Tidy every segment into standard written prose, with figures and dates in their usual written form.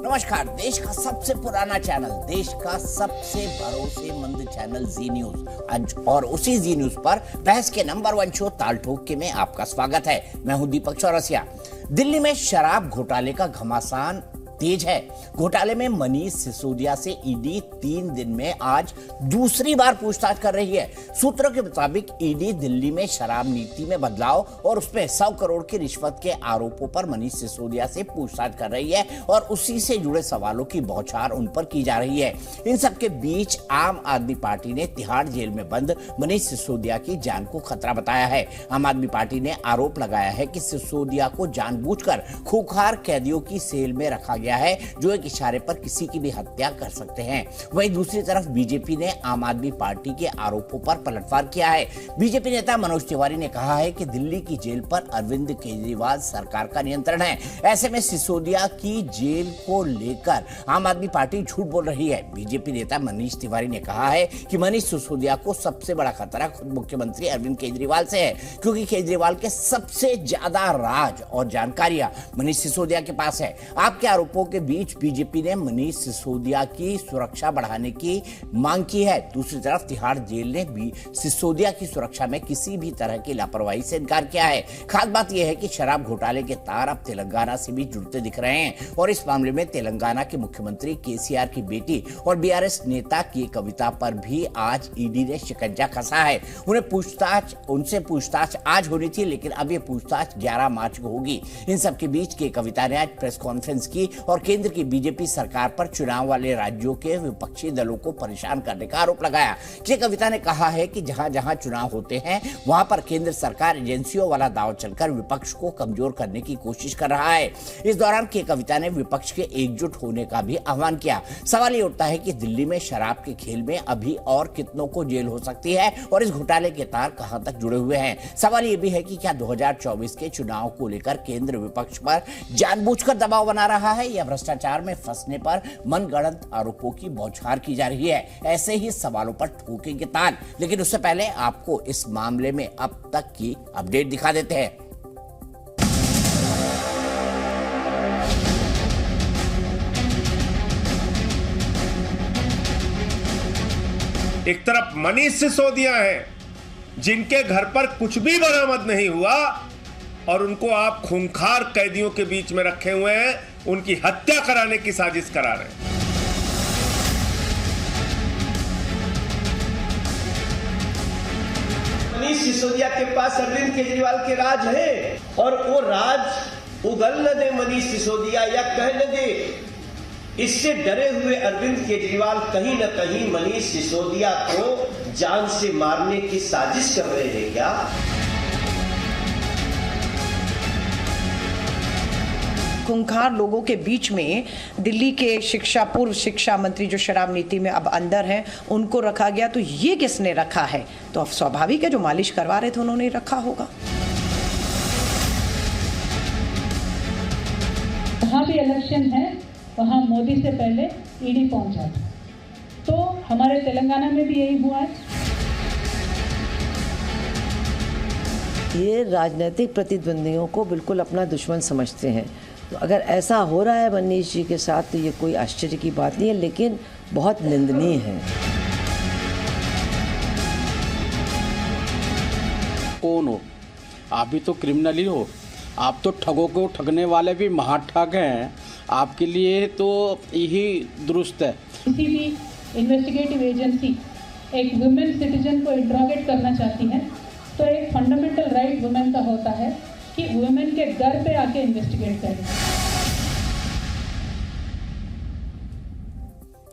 नमस्कार। देश का सबसे पुराना चैनल, देश का सबसे भरोसेमंद चैनल जी न्यूज, आज और उसी जी न्यूज पर बहस के नंबर 1 शो ताल ठोक के में आपका स्वागत है। मैं हूं दीपक चौरसिया। दिल्ली में शराब घोटाले का घमासान तेज है। घोटाले में मनीष सिसोदिया से ईडी 3 दिन में आज दूसरी बार पूछताछ कर रही है। सूत्रों के मुताबिक ईडी दिल्ली में शराब नीति में बदलाव और उसमें 100 करोड़ की रिश्वत के आरोपों पर मनीष सिसोदिया से पूछताछ कर रही है और उसी से जुड़े सवालों की बौछार उन पर की जा रही है। इन सबके बीच आम आदमी पार्टी ने तिहाड़ जेल में बंद मनीष सिसोदिया की जान को खतरा बताया है। आम आदमी पार्टी ने आरोप लगाया है कि सिसोदिया को जानबूझकर खूंखार कैदियों की सेल में रखा गया है, जो एक इशारे पर किसी की भी हत्या कर सकते हैं। वहीं दूसरी तरफ बीजेपी ने आम आदमी पार्टी के आरोपों पर पलटवार किया है। बीजेपी नेता मनोज तिवारी ने कहा है कि दिल्ली की जेल पर अरविंद केजरीवाल सरकार का नियंत्रण है। ऐसे में सिसोदिया की जेल को लेकर आम आदमी पार्टी झूठ बोल रही है। बीजेपी नेता मनीष तिवारी ने कहा है कि मनीष सिसोदिया को सबसे बड़ा खतरा खुद मुख्यमंत्री अरविंद केजरीवाल से है, क्योंकि केजरीवाल के सबसे ज्यादा राज और जानकारियां मनीष सिसोदिया के पास है। आपके आरोपों के बीच बीजेपी ने मनीष सिसोदिया की सुरक्षा बढ़ाने की मांग की है। दूसरी तरफ तिहाड़ जेल ने भी सिसोदिया की सुरक्षा में किसी भी तरह की लापरवाही से इनकार किया है। खास बात यह है कि शराब घोटाले के तार अब तेलंगाना से भी जुड़ते दिख रहे हैं और इस मामले में तेलंगाना के मुख्यमंत्री केसीआर की बेटी और बीआरएस नेता की कविता पर भी आज ईडी ने शिकंजा कसा है। उनसे पूछताछ आज होनी थी, लेकिन अब यह पूछताछ 11 मार्च को होगी। इन सबके बीच के कविता ने आज प्रेस कॉन्फ्रेंस की और केंद्र की बीजेपी सरकार पर चुनाव वाले राज्यों के विपक्षी दलों को परेशान करने का आरोप लगाया। के कविता ने कहा है कि जहां जहां चुनाव होते हैं वहां पर केंद्र सरकार एजेंसियों वाला दांव चलकर विपक्ष को कमजोर करने की कोशिश कर रहा है। इस दौरान के कविता ने विपक्ष के एकजुट होने का भी आह्वान किया। सवाल ये उठता है कि दिल्ली में शराब के खेल में अभी और कितनों को जेल हो सकती है और इस घोटाले के तार कहां तक जुड़े हुए हैं। सवाल ये भी है कि क्या 2024 के चुनाव को लेकर केंद्र विपक्ष पर जानबूझकर दबाव बना रहा है या भ्रष्टाचार में फंसने पर मनगढ़ंत आरोपों की बौछार की जा रही है। ऐसे ही सवालों पर ठोकेंगे ताल, लेकिन उससे पहले आपको इस मामले में अब तक की अपडेट दिखा देते हैं। एक तरफ मनीष सिसोदिया है जिनके घर पर कुछ भी बरामद नहीं हुआ और उनको आप खूंखार कैदियों के बीच में रखे हुए हैं, उनकी हत्या कराने की साजिश करा रहे हैं। मनीष सिसोदिया के पास अरविंद केजरीवाल के राज है और वो राज उगल न दे मनीष सिसोदिया या कह न दे। इससे डरे हुए अरविंद केजरीवाल कहीं न कहीं मनीष सिसोदिया को जान से मारने की साजिश कर रहे हैं क्या? खूंखार लोगों के बीच में दिल्ली के पूर्व शिक्षा मंत्री जो शराब नीति में अब अंदर हैं, उनको रखा गया। तो ये किसने रखा है? तो अब स्वाभाविक है, जो मालिश करवा रहे थे उन्होंने रखा होगा। जहाँ भी इलेक्शन है वहाँ मोदी से पहले ईडी पहुंचा था, तो हमारे तेलंगाना में भी यही हुआ है। ये राजनीतिक प्रतिद्वंदियों को बिल्कुल अपना दुश्मन समझते हैं। तो अगर ऐसा हो रहा है मनीष जी के साथ तो ये कोई आश्चर्य की बात नहीं है, लेकिन बहुत निंदनीय है। कौन हो? आप भी तो क्रिमिनल ही हो। आप तो ठगों को ठगने वाले भी महाठग हैं। आपके लिए तो यही दुरुस्त है। किसी भी इन्वेस्टिगेटिव एजेंसी एक वुमेन सिटीजन को इंट्रोगेट करना चाहती है तो एक फंडामेंटल राइट वुमेन का होता है कि वुमेन के घर पे आके इन्वेस्टिगेट करें।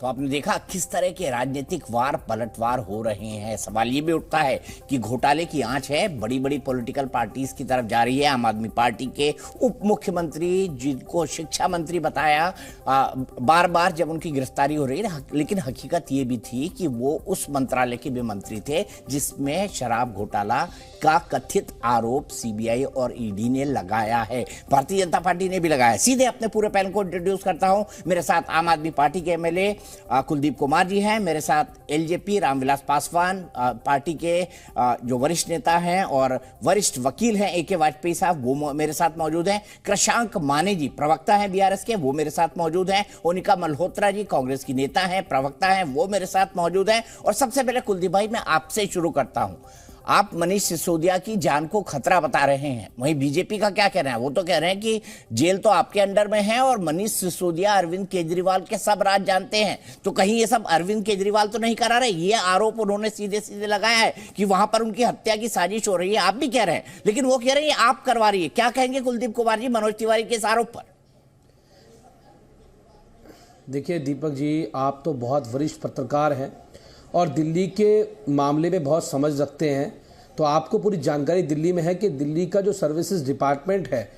तो आपने देखा किस तरह के राजनीतिक वार पलटवार हो रहे हैं। सवाल ये भी उठता है कि घोटाले की आंच है बड़ी बड़ी पॉलिटिकल पार्टीज की तरफ जा रही है। आम आदमी पार्टी के उप मुख्यमंत्री जिनको शिक्षा मंत्री बताया बार बार जब उनकी गिरफ्तारी हो रही है, लेकिन हकीकत ये भी थी कि वो उस मंत्रालय के भी मंत्री थे जिसमें शराब घोटाला का कथित आरोप सीबीआई और ईडी ने लगाया है, भारतीय जनता पार्टी ने भी लगाया। सीधे अपने पूरे पैनल को इंट्रोड्यूस करता हूं। मेरे साथ आम आदमी पार्टी के एमएलए कुलदीप कुमार जी हैं, मेरे साथ एलजेपी रामविलास पासवान पार्टी के जो वरिष्ठ नेता हैं और वरिष्ठ वकील हैं AK वाजपेयी साहब, वो मेरे साथ मौजूद हैं। कृषांक माने जी प्रवक्ता हैं BRS के, वो मेरे साथ मौजूद हैं। ओनिका मल्होत्रा जी कांग्रेस की नेता हैं, प्रवक्ता हैं, वो मेरे साथ मौजूद हैं। और सबसे पहले कुलदीप भाई मैं आपसे शुरू करता हूं। आप मनीष सिसोदिया की जान को खतरा बता रहे हैं, वहीं बीजेपी का क्या कहना है? वो तो कह रहे हैं कि जेल तो आपके अंडर में है और मनीष सिसोदिया अरविंद केजरीवाल के सब राज जानते हैं, तो कहीं ये सब अरविंद केजरीवाल तो नहीं करा रहे? ये आरोप उन्होंने सीधे सीधे लगाया है कि वहां पर उनकी हत्या की साजिश हो रही है। आप भी कह रहे हैं, लेकिन वो कह रहे हैं आप करवा रही है। क्या कहेंगे कुलदीप कुमार जी मनोज तिवारी के इस आरोप पर? देखिए दीपक जी, आप तो बहुत वरिष्ठ पत्रकार हैं और दिल्ली के मामले में बहुत समझ रखते हैं, तो आपको पूरी जानकारी दिल्ली में है कि दिल्ली का जो सर्विसेज डिपार्टमेंट है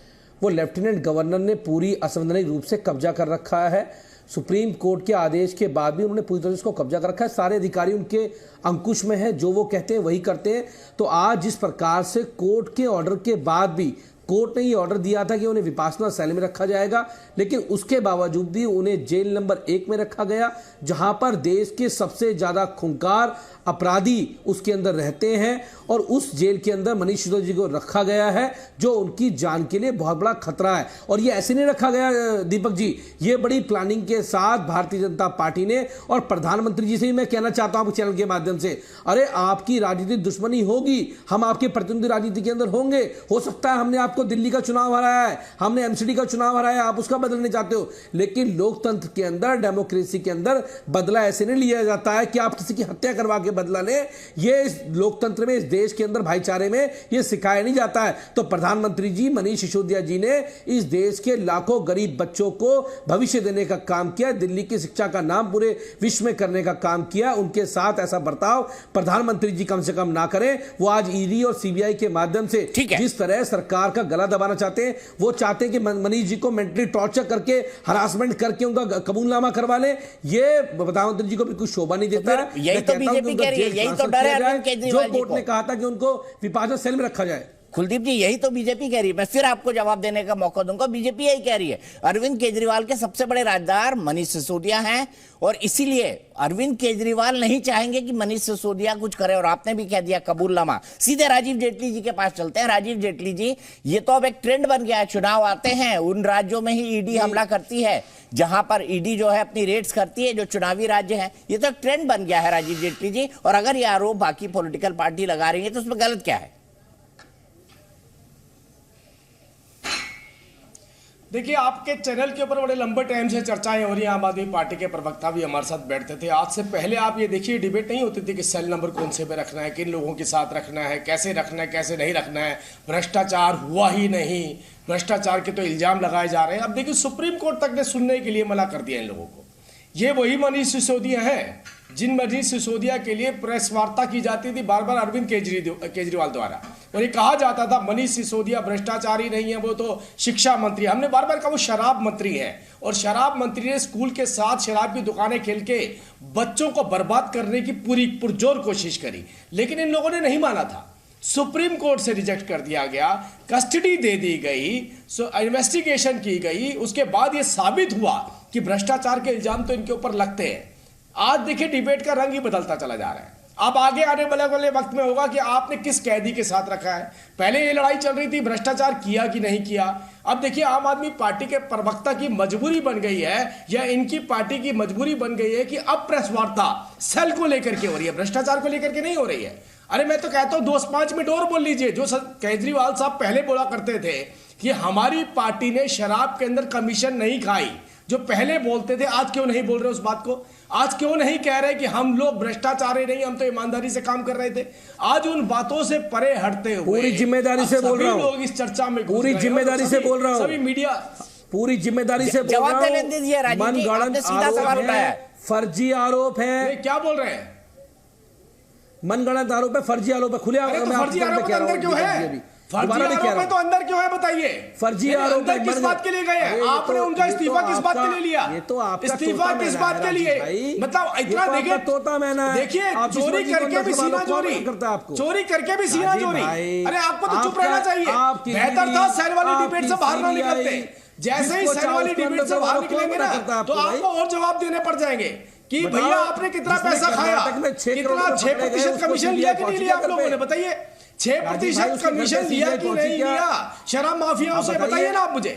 वो लेफ्टिनेंट गवर्नर ने पूरी असंवैधानिक रूप से कब्जा कर रखा है। सुप्रीम कोर्ट के आदेश के बाद भी उन्होंने पूरी तरह से इसको कब्जा कर रखा है। सारे अधिकारी उनके अंकुश में है, जो वो कहते हैं वही करते हैं। तो आज जिस प्रकार से कोर्ट के ऑर्डर के बाद भी कोर्ट ने ये ऑर्डर दिया था कि उन्हें विपासना सेल में रखा जाएगा, लेकिन उसके बावजूद भी उन्हें जेल नंबर 1 में रखा गया, जहां पर देश के सबसे ज्यादा खूंखार अपराधी उसके अंदर रहते हैं। और उस जेल के अंदर मनीष सिसोदिया जी को रखा गया है, जो उनकी जान के लिए बहुत बड़ा खतरा है। और ये ऐसे नहीं रखा गया दीपक जी, ये बड़ी प्लानिंग के साथ भारतीय जनता पार्टी ने और प्रधानमंत्री जी से भी मैं कहना चाहता हूं चैनल के माध्यम से, अरे आपकी राजनीतिक दुश्मनी होगी, हम आपके प्रतिनिधि राजनीति के अंदर होंगे। हो सकता है हमने आपको दिल्ली का चुनाव हराया है, हमने MCD का चुनाव हराया है, आप उसका बदलने चाहते हो, लेकिन लोकतंत्र के अंदर, डेमोक्रेसी के अंदर बदला ऐसे नहीं लिया जाता है कि आप किसी की हत्या करवा के बदला ले। ये इस लोकतंत्र में, इस देश के अंदर भाईचारे में ये सिखाया नहीं जाता है। तो प्रधानमंत्री जी मनीष सिसोदिया जी ने इस देश के लाखों गरीब बच्चों को भविष्य देने का काम किया, दिल्ली की शिक्षा का नाम पूरे विश्व में करने का काम किया। उनके साथ ऐसा बर्ताव प्रधानमंत्री जी कम से कम ना करें। वो आज ED और CBI के माध्यम से जिस तरह सरकार का गला दबाना चाहते हैं, वो चाहते हैं कि मनीष जी को मेंटली टॉर्चर करके, हरासमेंट करके उनका कबूलनामा करवा ले। ये प्रधानमंत्री जी को बिल्कुल शोभा नहीं देता है। यही तो बीजेपी कह रही है, यही तो डर है अरविंद केजरीवाल जी को। कोर्ट ने कहा था कि उनको विपासना सेल में रखा जाए। कुलदीप जी यही तो बीजेपी कह रही है, मैं फिर आपको जवाब देने का मौका दूंगा। बीजेपी यही कह रही है, अरविंद केजरीवाल के सबसे बड़े राजदार मनीष सिसोदिया हैं और इसीलिए अरविंद केजरीवाल नहीं चाहेंगे कि मनीष सिसोदिया कुछ करे। और आपने भी कह दिया कबूलनामा, सीधे राजीव जेटली जी के पास चलते हैं। राजीव जेटली जी, ये तो अब एक ट्रेंड बन गया है, चुनाव आते हैं उन राज्यों में ही ED हमला करती है जहां पर ED जो है अपनी रेड्स करती है जो चुनावी राज्य है। ये तो एक ट्रेंड बन गया है राजीव जेटली जी, और अगर ये आरोप बाकी पॉलिटिकल पार्टी लगा रही है तो उसमें गलत क्या है? देखिए, आपके चैनल के ऊपर बड़े लंबे टाइम से चर्चाएं हो रही हैं। आम आदमी पार्टी के प्रवक्ता भी हमारे साथ बैठते थे। आज से पहले आप ये देखिए, डिबेट नहीं होती थी कि सेल नंबर कौन से पे रखना है, किन लोगों के साथ रखना है, कैसे रखना है, कैसे नहीं रखना है। भ्रष्टाचार हुआ ही नहीं, भ्रष्टाचार के तो इल्जाम लगाए जा रहे हैं। अब देखिए, सुप्रीम कोर्ट तक ने सुनने के लिए मना कर दिया इन लोगों को। ये वही मनीष सिसोदिया है जिन मनीष सिसोदिया के लिए प्रेस वार्ता की जाती थी बार बार अरविंद केजरीवाल द्वारा, और ये कहा जाता था मनीष सिसोदिया भ्रष्टाचारी नहीं है, वो तो शिक्षा मंत्री। हमने बार बार कहा वो शराब मंत्री है, और शराब मंत्री ने स्कूल के साथ शराब की दुकानें खेल के बच्चों को बर्बाद करने की पूरी पुरजोर कोशिश करी, लेकिन इन लोगों ने नहीं माना था। सुप्रीम कोर्ट से रिजेक्ट कर दिया गया, कस्टडी दे दी गई, इन्वेस्टिगेशन की गई। उसके बाद ये साबित हुआ कि भ्रष्टाचार के इल्जाम तो इनके ऊपर लगते हैं। आज देखिए, डिबेट का रंग ही बदलता चला जा रहा है। अब आगे आने वाले वक्त में होगा कि आपने किस कैदी के साथ रखा है। पहले ये लड़ाई चल रही थी भ्रष्टाचार किया कि नहीं किया। अब देखिए, आम आदमी पार्टी के प्रवक्ता की मजबूरी बन गई है, या इनकी पार्टी की मजबूरी बन गई है कि अब प्रेस वार्ता सेल को लेकर के हो रही है, भ्रष्टाचार को लेकर के नहीं हो रही है। अरे मैं तो कहता हूं 2-5 मिनट और बोल लीजिए। जो केजरीवाल साहब पहले बोला करते थे कि हमारी पार्टी ने शराब के अंदर कमीशन नहीं खाई, जो पहले बोलते थे, आज क्यों नहीं बोल रहे उस बात को? आज क्यों नहीं कह रहे कि हम लोग भ्रष्टाचारी नहीं, हम तो ईमानदारी से काम कर रहे थे? आज उन बातों से परे हटते हुए पूरी जिम्मेदारी से बोल रहा हूं, लोग इस चर्चा में पूरी जिम्मेदारी से बोल रहा हूं, सभी मीडिया पूरी जिम्मेदारी से बोल रहा हूं। मनगढ़ंत आरोप है, फर्जी आरोप है। क्या बोल रहे हैं? मनगढ़ंत आरोप है, फर्जी आरोप है, खुले फर्जी आरोप अंदर क्यों है? फर्जी आरोप है तो अंदर क्यों है बताइए? फर्जी आरोप अंदर किस बात के लिए गए हैं? आपने उनका इस्तीफा किस बात के लिए लिया? ये तो आपका इस्तीफा किस बात के लिए? मतलब इतना देखिए, तोता मैना है। देखिए, चोरी करके भी सीना चोरी करता है आपको, चोरी करके भी सीना चोरी। अरे आपको तो चुप रहना चाहिए। बेहतर था सेल वाली डिबेट से बाहर ना निकलते। जैसे ही सेल वाली डिबेट से बाहर निकलेंगे ना तो आपको और जवाब देने पड़ जाएंगे कि भैया आपने कितना पैसा खाया, कितना 6% कमीशन लिया कि नहीं लिया आप लोगों ने, बताइए 6% कमीशन लिया कि नहीं लिया शराब माफियाओं से, बताइए ना आप मुझे।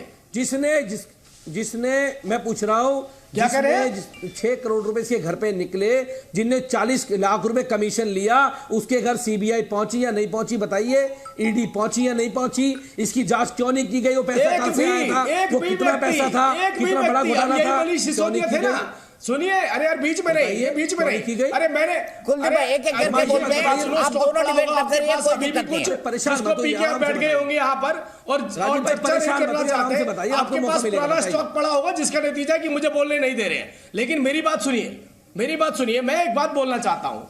जिसने मैं पूछ रहा हूं क्या करें, 6 करोड़ रुपए इसके घर पे निकले, जिनने 40 लाख रुपए कमीशन लिया, उसके घर सीबीआई पहुंची या नहीं पहुंची, बताइए। ईडी पहुंची या नहीं पहुंची, इसकी जांच क्यों नहीं की गई? वो पैसा कहां से आया था, वो कितना पैसा था, कितना बड़ा घोटाला था, क्यों नहीं की गई? सुनिए, अरे यार बीच में नहीं, ये बीच में नहीं, अरे मैंने कुलदीप भाई एक-एक करके बोलते हैं, आप दोनों डिबेट करते रहिए, कोई दिक्कत नहीं है। परेशान मत होइए, आप बैठ गए होंगे यहाँ पर और चर्चा नहीं करना चाहते हैं, आपके पास पुराना स्टॉक पड़ा होगा जिसका नतीजा कि मुझे बोलने नहीं दे रहे हैं। लेकिन मेरी बात सुनिए, मैं एक बात बोलना चाहता हूं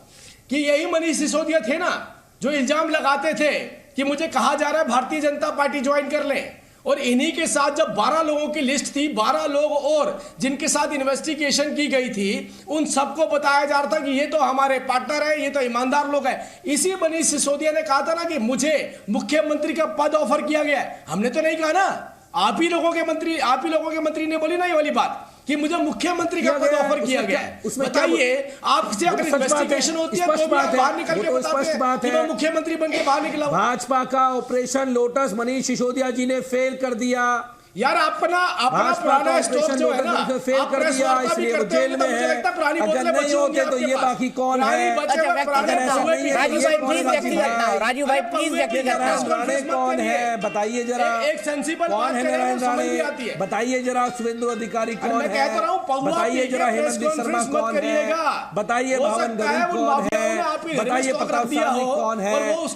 कि यही मनीष सिसोदिया थे ना जो इल्जाम लगाते थे कि मुझे कहा जा रहा है भारतीय जनता पार्टी ज्वाइन कर लें, और इन्हीं के साथ जब 12 लोगों की लिस्ट थी, 12 लोग और जिनके साथ इन्वेस्टिगेशन की गई थी, उन सबको बताया जा रहा था कि ये तो हमारे पार्टनर है, ये तो ईमानदार लोग हैं। इसी मनीष सिसोदिया ने कहा था ना कि मुझे मुख्यमंत्री का पद ऑफर किया गया है। हमने तो नहीं कहा ना, आप ही लोगों के मंत्री ने बोली ना ये वाली बात कि मुझे मुख्यमंत्री का पद ऑफर किया गया है। बताइए, आपसे अगर इन्वेस्टिगेशन होती है तो बाहर निकल के बताते हैं कि मुख्यमंत्री बनके बाहर निकला। भाजपा का ऑपरेशन लोटस मनीष सिसोदिया जी ने फेल कर दिया यार, अपना पुराना स्टॉक जो है ना फेल कर दिया, इसलिए वो जेल में है। अगर नहीं होते तो ये बाकी कौन है? राजीव भाई प्लीज व्यक्तिगत कौन है बताइए जरा, एक सेंसिबल कौन है नारायण राणे बताइए जरा, शुभेंदु अधिकारी कौन है बताइए जरा, हेमंत शर्मा कौन है बताइए, भावन गरीब कौन है बताइए, प्रताप सारणी कौन है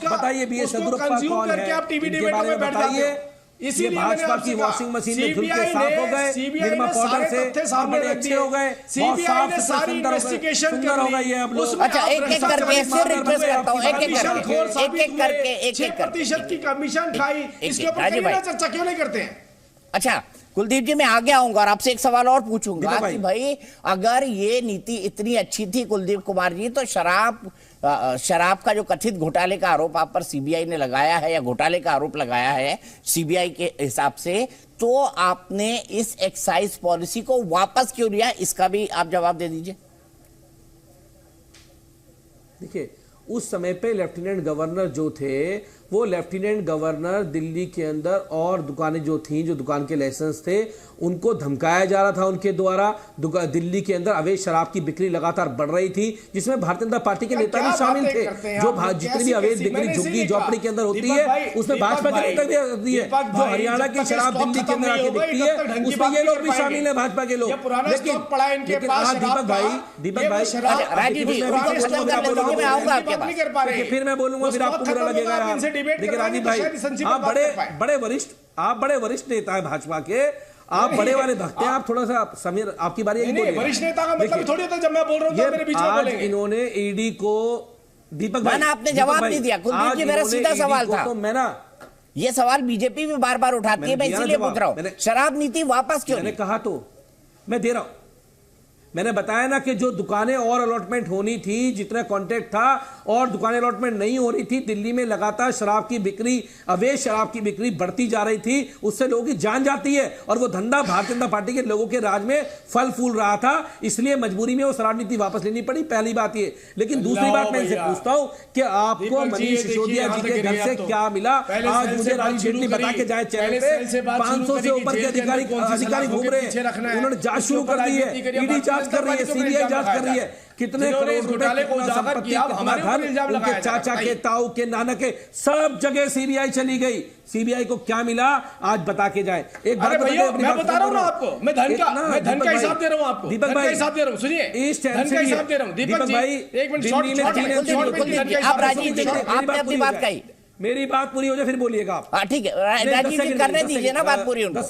बताइए, बी एस येदियुरप्पा कौन है, इनके बारे में बताइए। ये भाजपा की वॉशिंग मशीन में धुल के साफ हो गए, निर्मा पाउडर से और बड़े अच्छे हो गए, बहुत साफ सुथरा सुंदर हो गए ये अब लोग। अच्छा, एक-एक करके फिर रिक्वेस्ट करता हूं, एक-एक करके 6% की कमीशन खाई, इसके ऊपर चर्चा क्यों नहीं करते हैं? अच्छा कुलदीप जी, मैं आगे आऊंगा और आपसे एक सवाल और पूछूंगा कि भाई अगर ये नीति इतनी अच्छी थी कुलदीप कुमार जी, तो शराब का जो कथित घोटाले का आरोप आप पर सीबीआई ने लगाया है या घोटाले का आरोप लगाया है सीबीआई के हिसाब से, तो आपने इस एक्साइज पॉलिसी को वापस क्यों लिया, इसका भी आप जवाब दे दीजिए। देखिए, उस समय पे लेफ्टिनेंट गवर्नर जो थे, वो लेफ्टिनेंट गवर्नर दिल्ली के अंदर और दुकानें जो थीं, जो दुकान के लाइसेंस थे, उनको धमकाया जा रहा था उनके द्वारा। दिल्ली के अंदर अवैध शराब की बिक्री लगातार बढ़ रही थी, जिसमें भारतीय जनता पार्टी के नेता भी शामिल थे। जो जितनी भी अवैध बिक्री झुग्गी झोपड़ी के अंदर होती है, उसमें भाजपा के नेता भी होती है। जो हरियाणा की शराब दिल्ली के अंदर आके बिकती है, उसमें ये लोग भी शामिल है, भाजपा के लोग। लेकिन दीपक भाई फिर मैं बोलूंगा, फिर आपको बुरा लगेगा। देखिए राजीव भाई, आप बड़े वरिष्ठ नेता है भाजपा के, आप बड़े वाले भक्त हैं, आप थोड़ा सा समीर, आपकी बारी है। वरिष्ठ नेता का मतलब थोड़ी होता है जब मैं बोल रहा हूं तो मेरे बीच में बोलेंगे। इन्होंने ईडी को, दीपक भाई आपने जवाब नहीं दिया, कुलदीप जी मेरा सीधा सवाल था। तो मैं ना, ये सवाल बीजेपी भी बार बार उठाती है, मैं इसीलिए पूछ रहा हूं, शराब नीति वापस क्यों? मैंने कहा तो मैं दे रहा हूं, मैंने बताया ना कि जो दुकानें और अलॉटमेंट होनी थी, जितना कॉन्ट्रैक्ट था और दुकानें अलॉटमेंट नहीं हो रही थी, दिल्ली में लगातार शराब की बिक्री, अवैध शराब की बिक्री बढ़ती जा रही थी, उससे लोगों की जान जाती है और वो धंधा भारतीय जनता पार्टी के लोगों के राज में फल फूल रहा था, इसलिए मजबूरी में वो शराब नीति वापस लेनी पड़ी। पहली बात ये। लेकिन दूसरी बात मैं इनसे पूछता हूं कि आपको मनीष सिसोदिया जी के घर से क्या मिला? आज मुझे राजीव जेटली बता के जाए चैनल पे 500 से ऊपर के अधिकारी घूम रहे हैं, उन्होंने जांच शुरू कर दी है, ईडी जांच कर रही है, सीबीआई जांच कर रही है, कितने करोड़ रुपए को संपत्ति, कितना धन, उनके चाचा के, ताऊ के, नाना के, सब जगह सीबीआई चली गई। सीबीआई को क्या मिला आज बता के जाए। एक बात भैया, मैं बता रहा हूं ना आपको, मैं धन का हिसाब दे रहा हूं आपको, दीपक भाई हिसाब दे रहा हूं, सुनिए, धन का हिसाब दे रहा हूं दीपक भाई। एक मिनट, आप राजीव जी आपने अपनी बात कही, मेरी बात पूरी हो जाए फिर बोलिएगा आप। ठीक है, राजीव जी करने दीजिए ना बात पूरी उनको।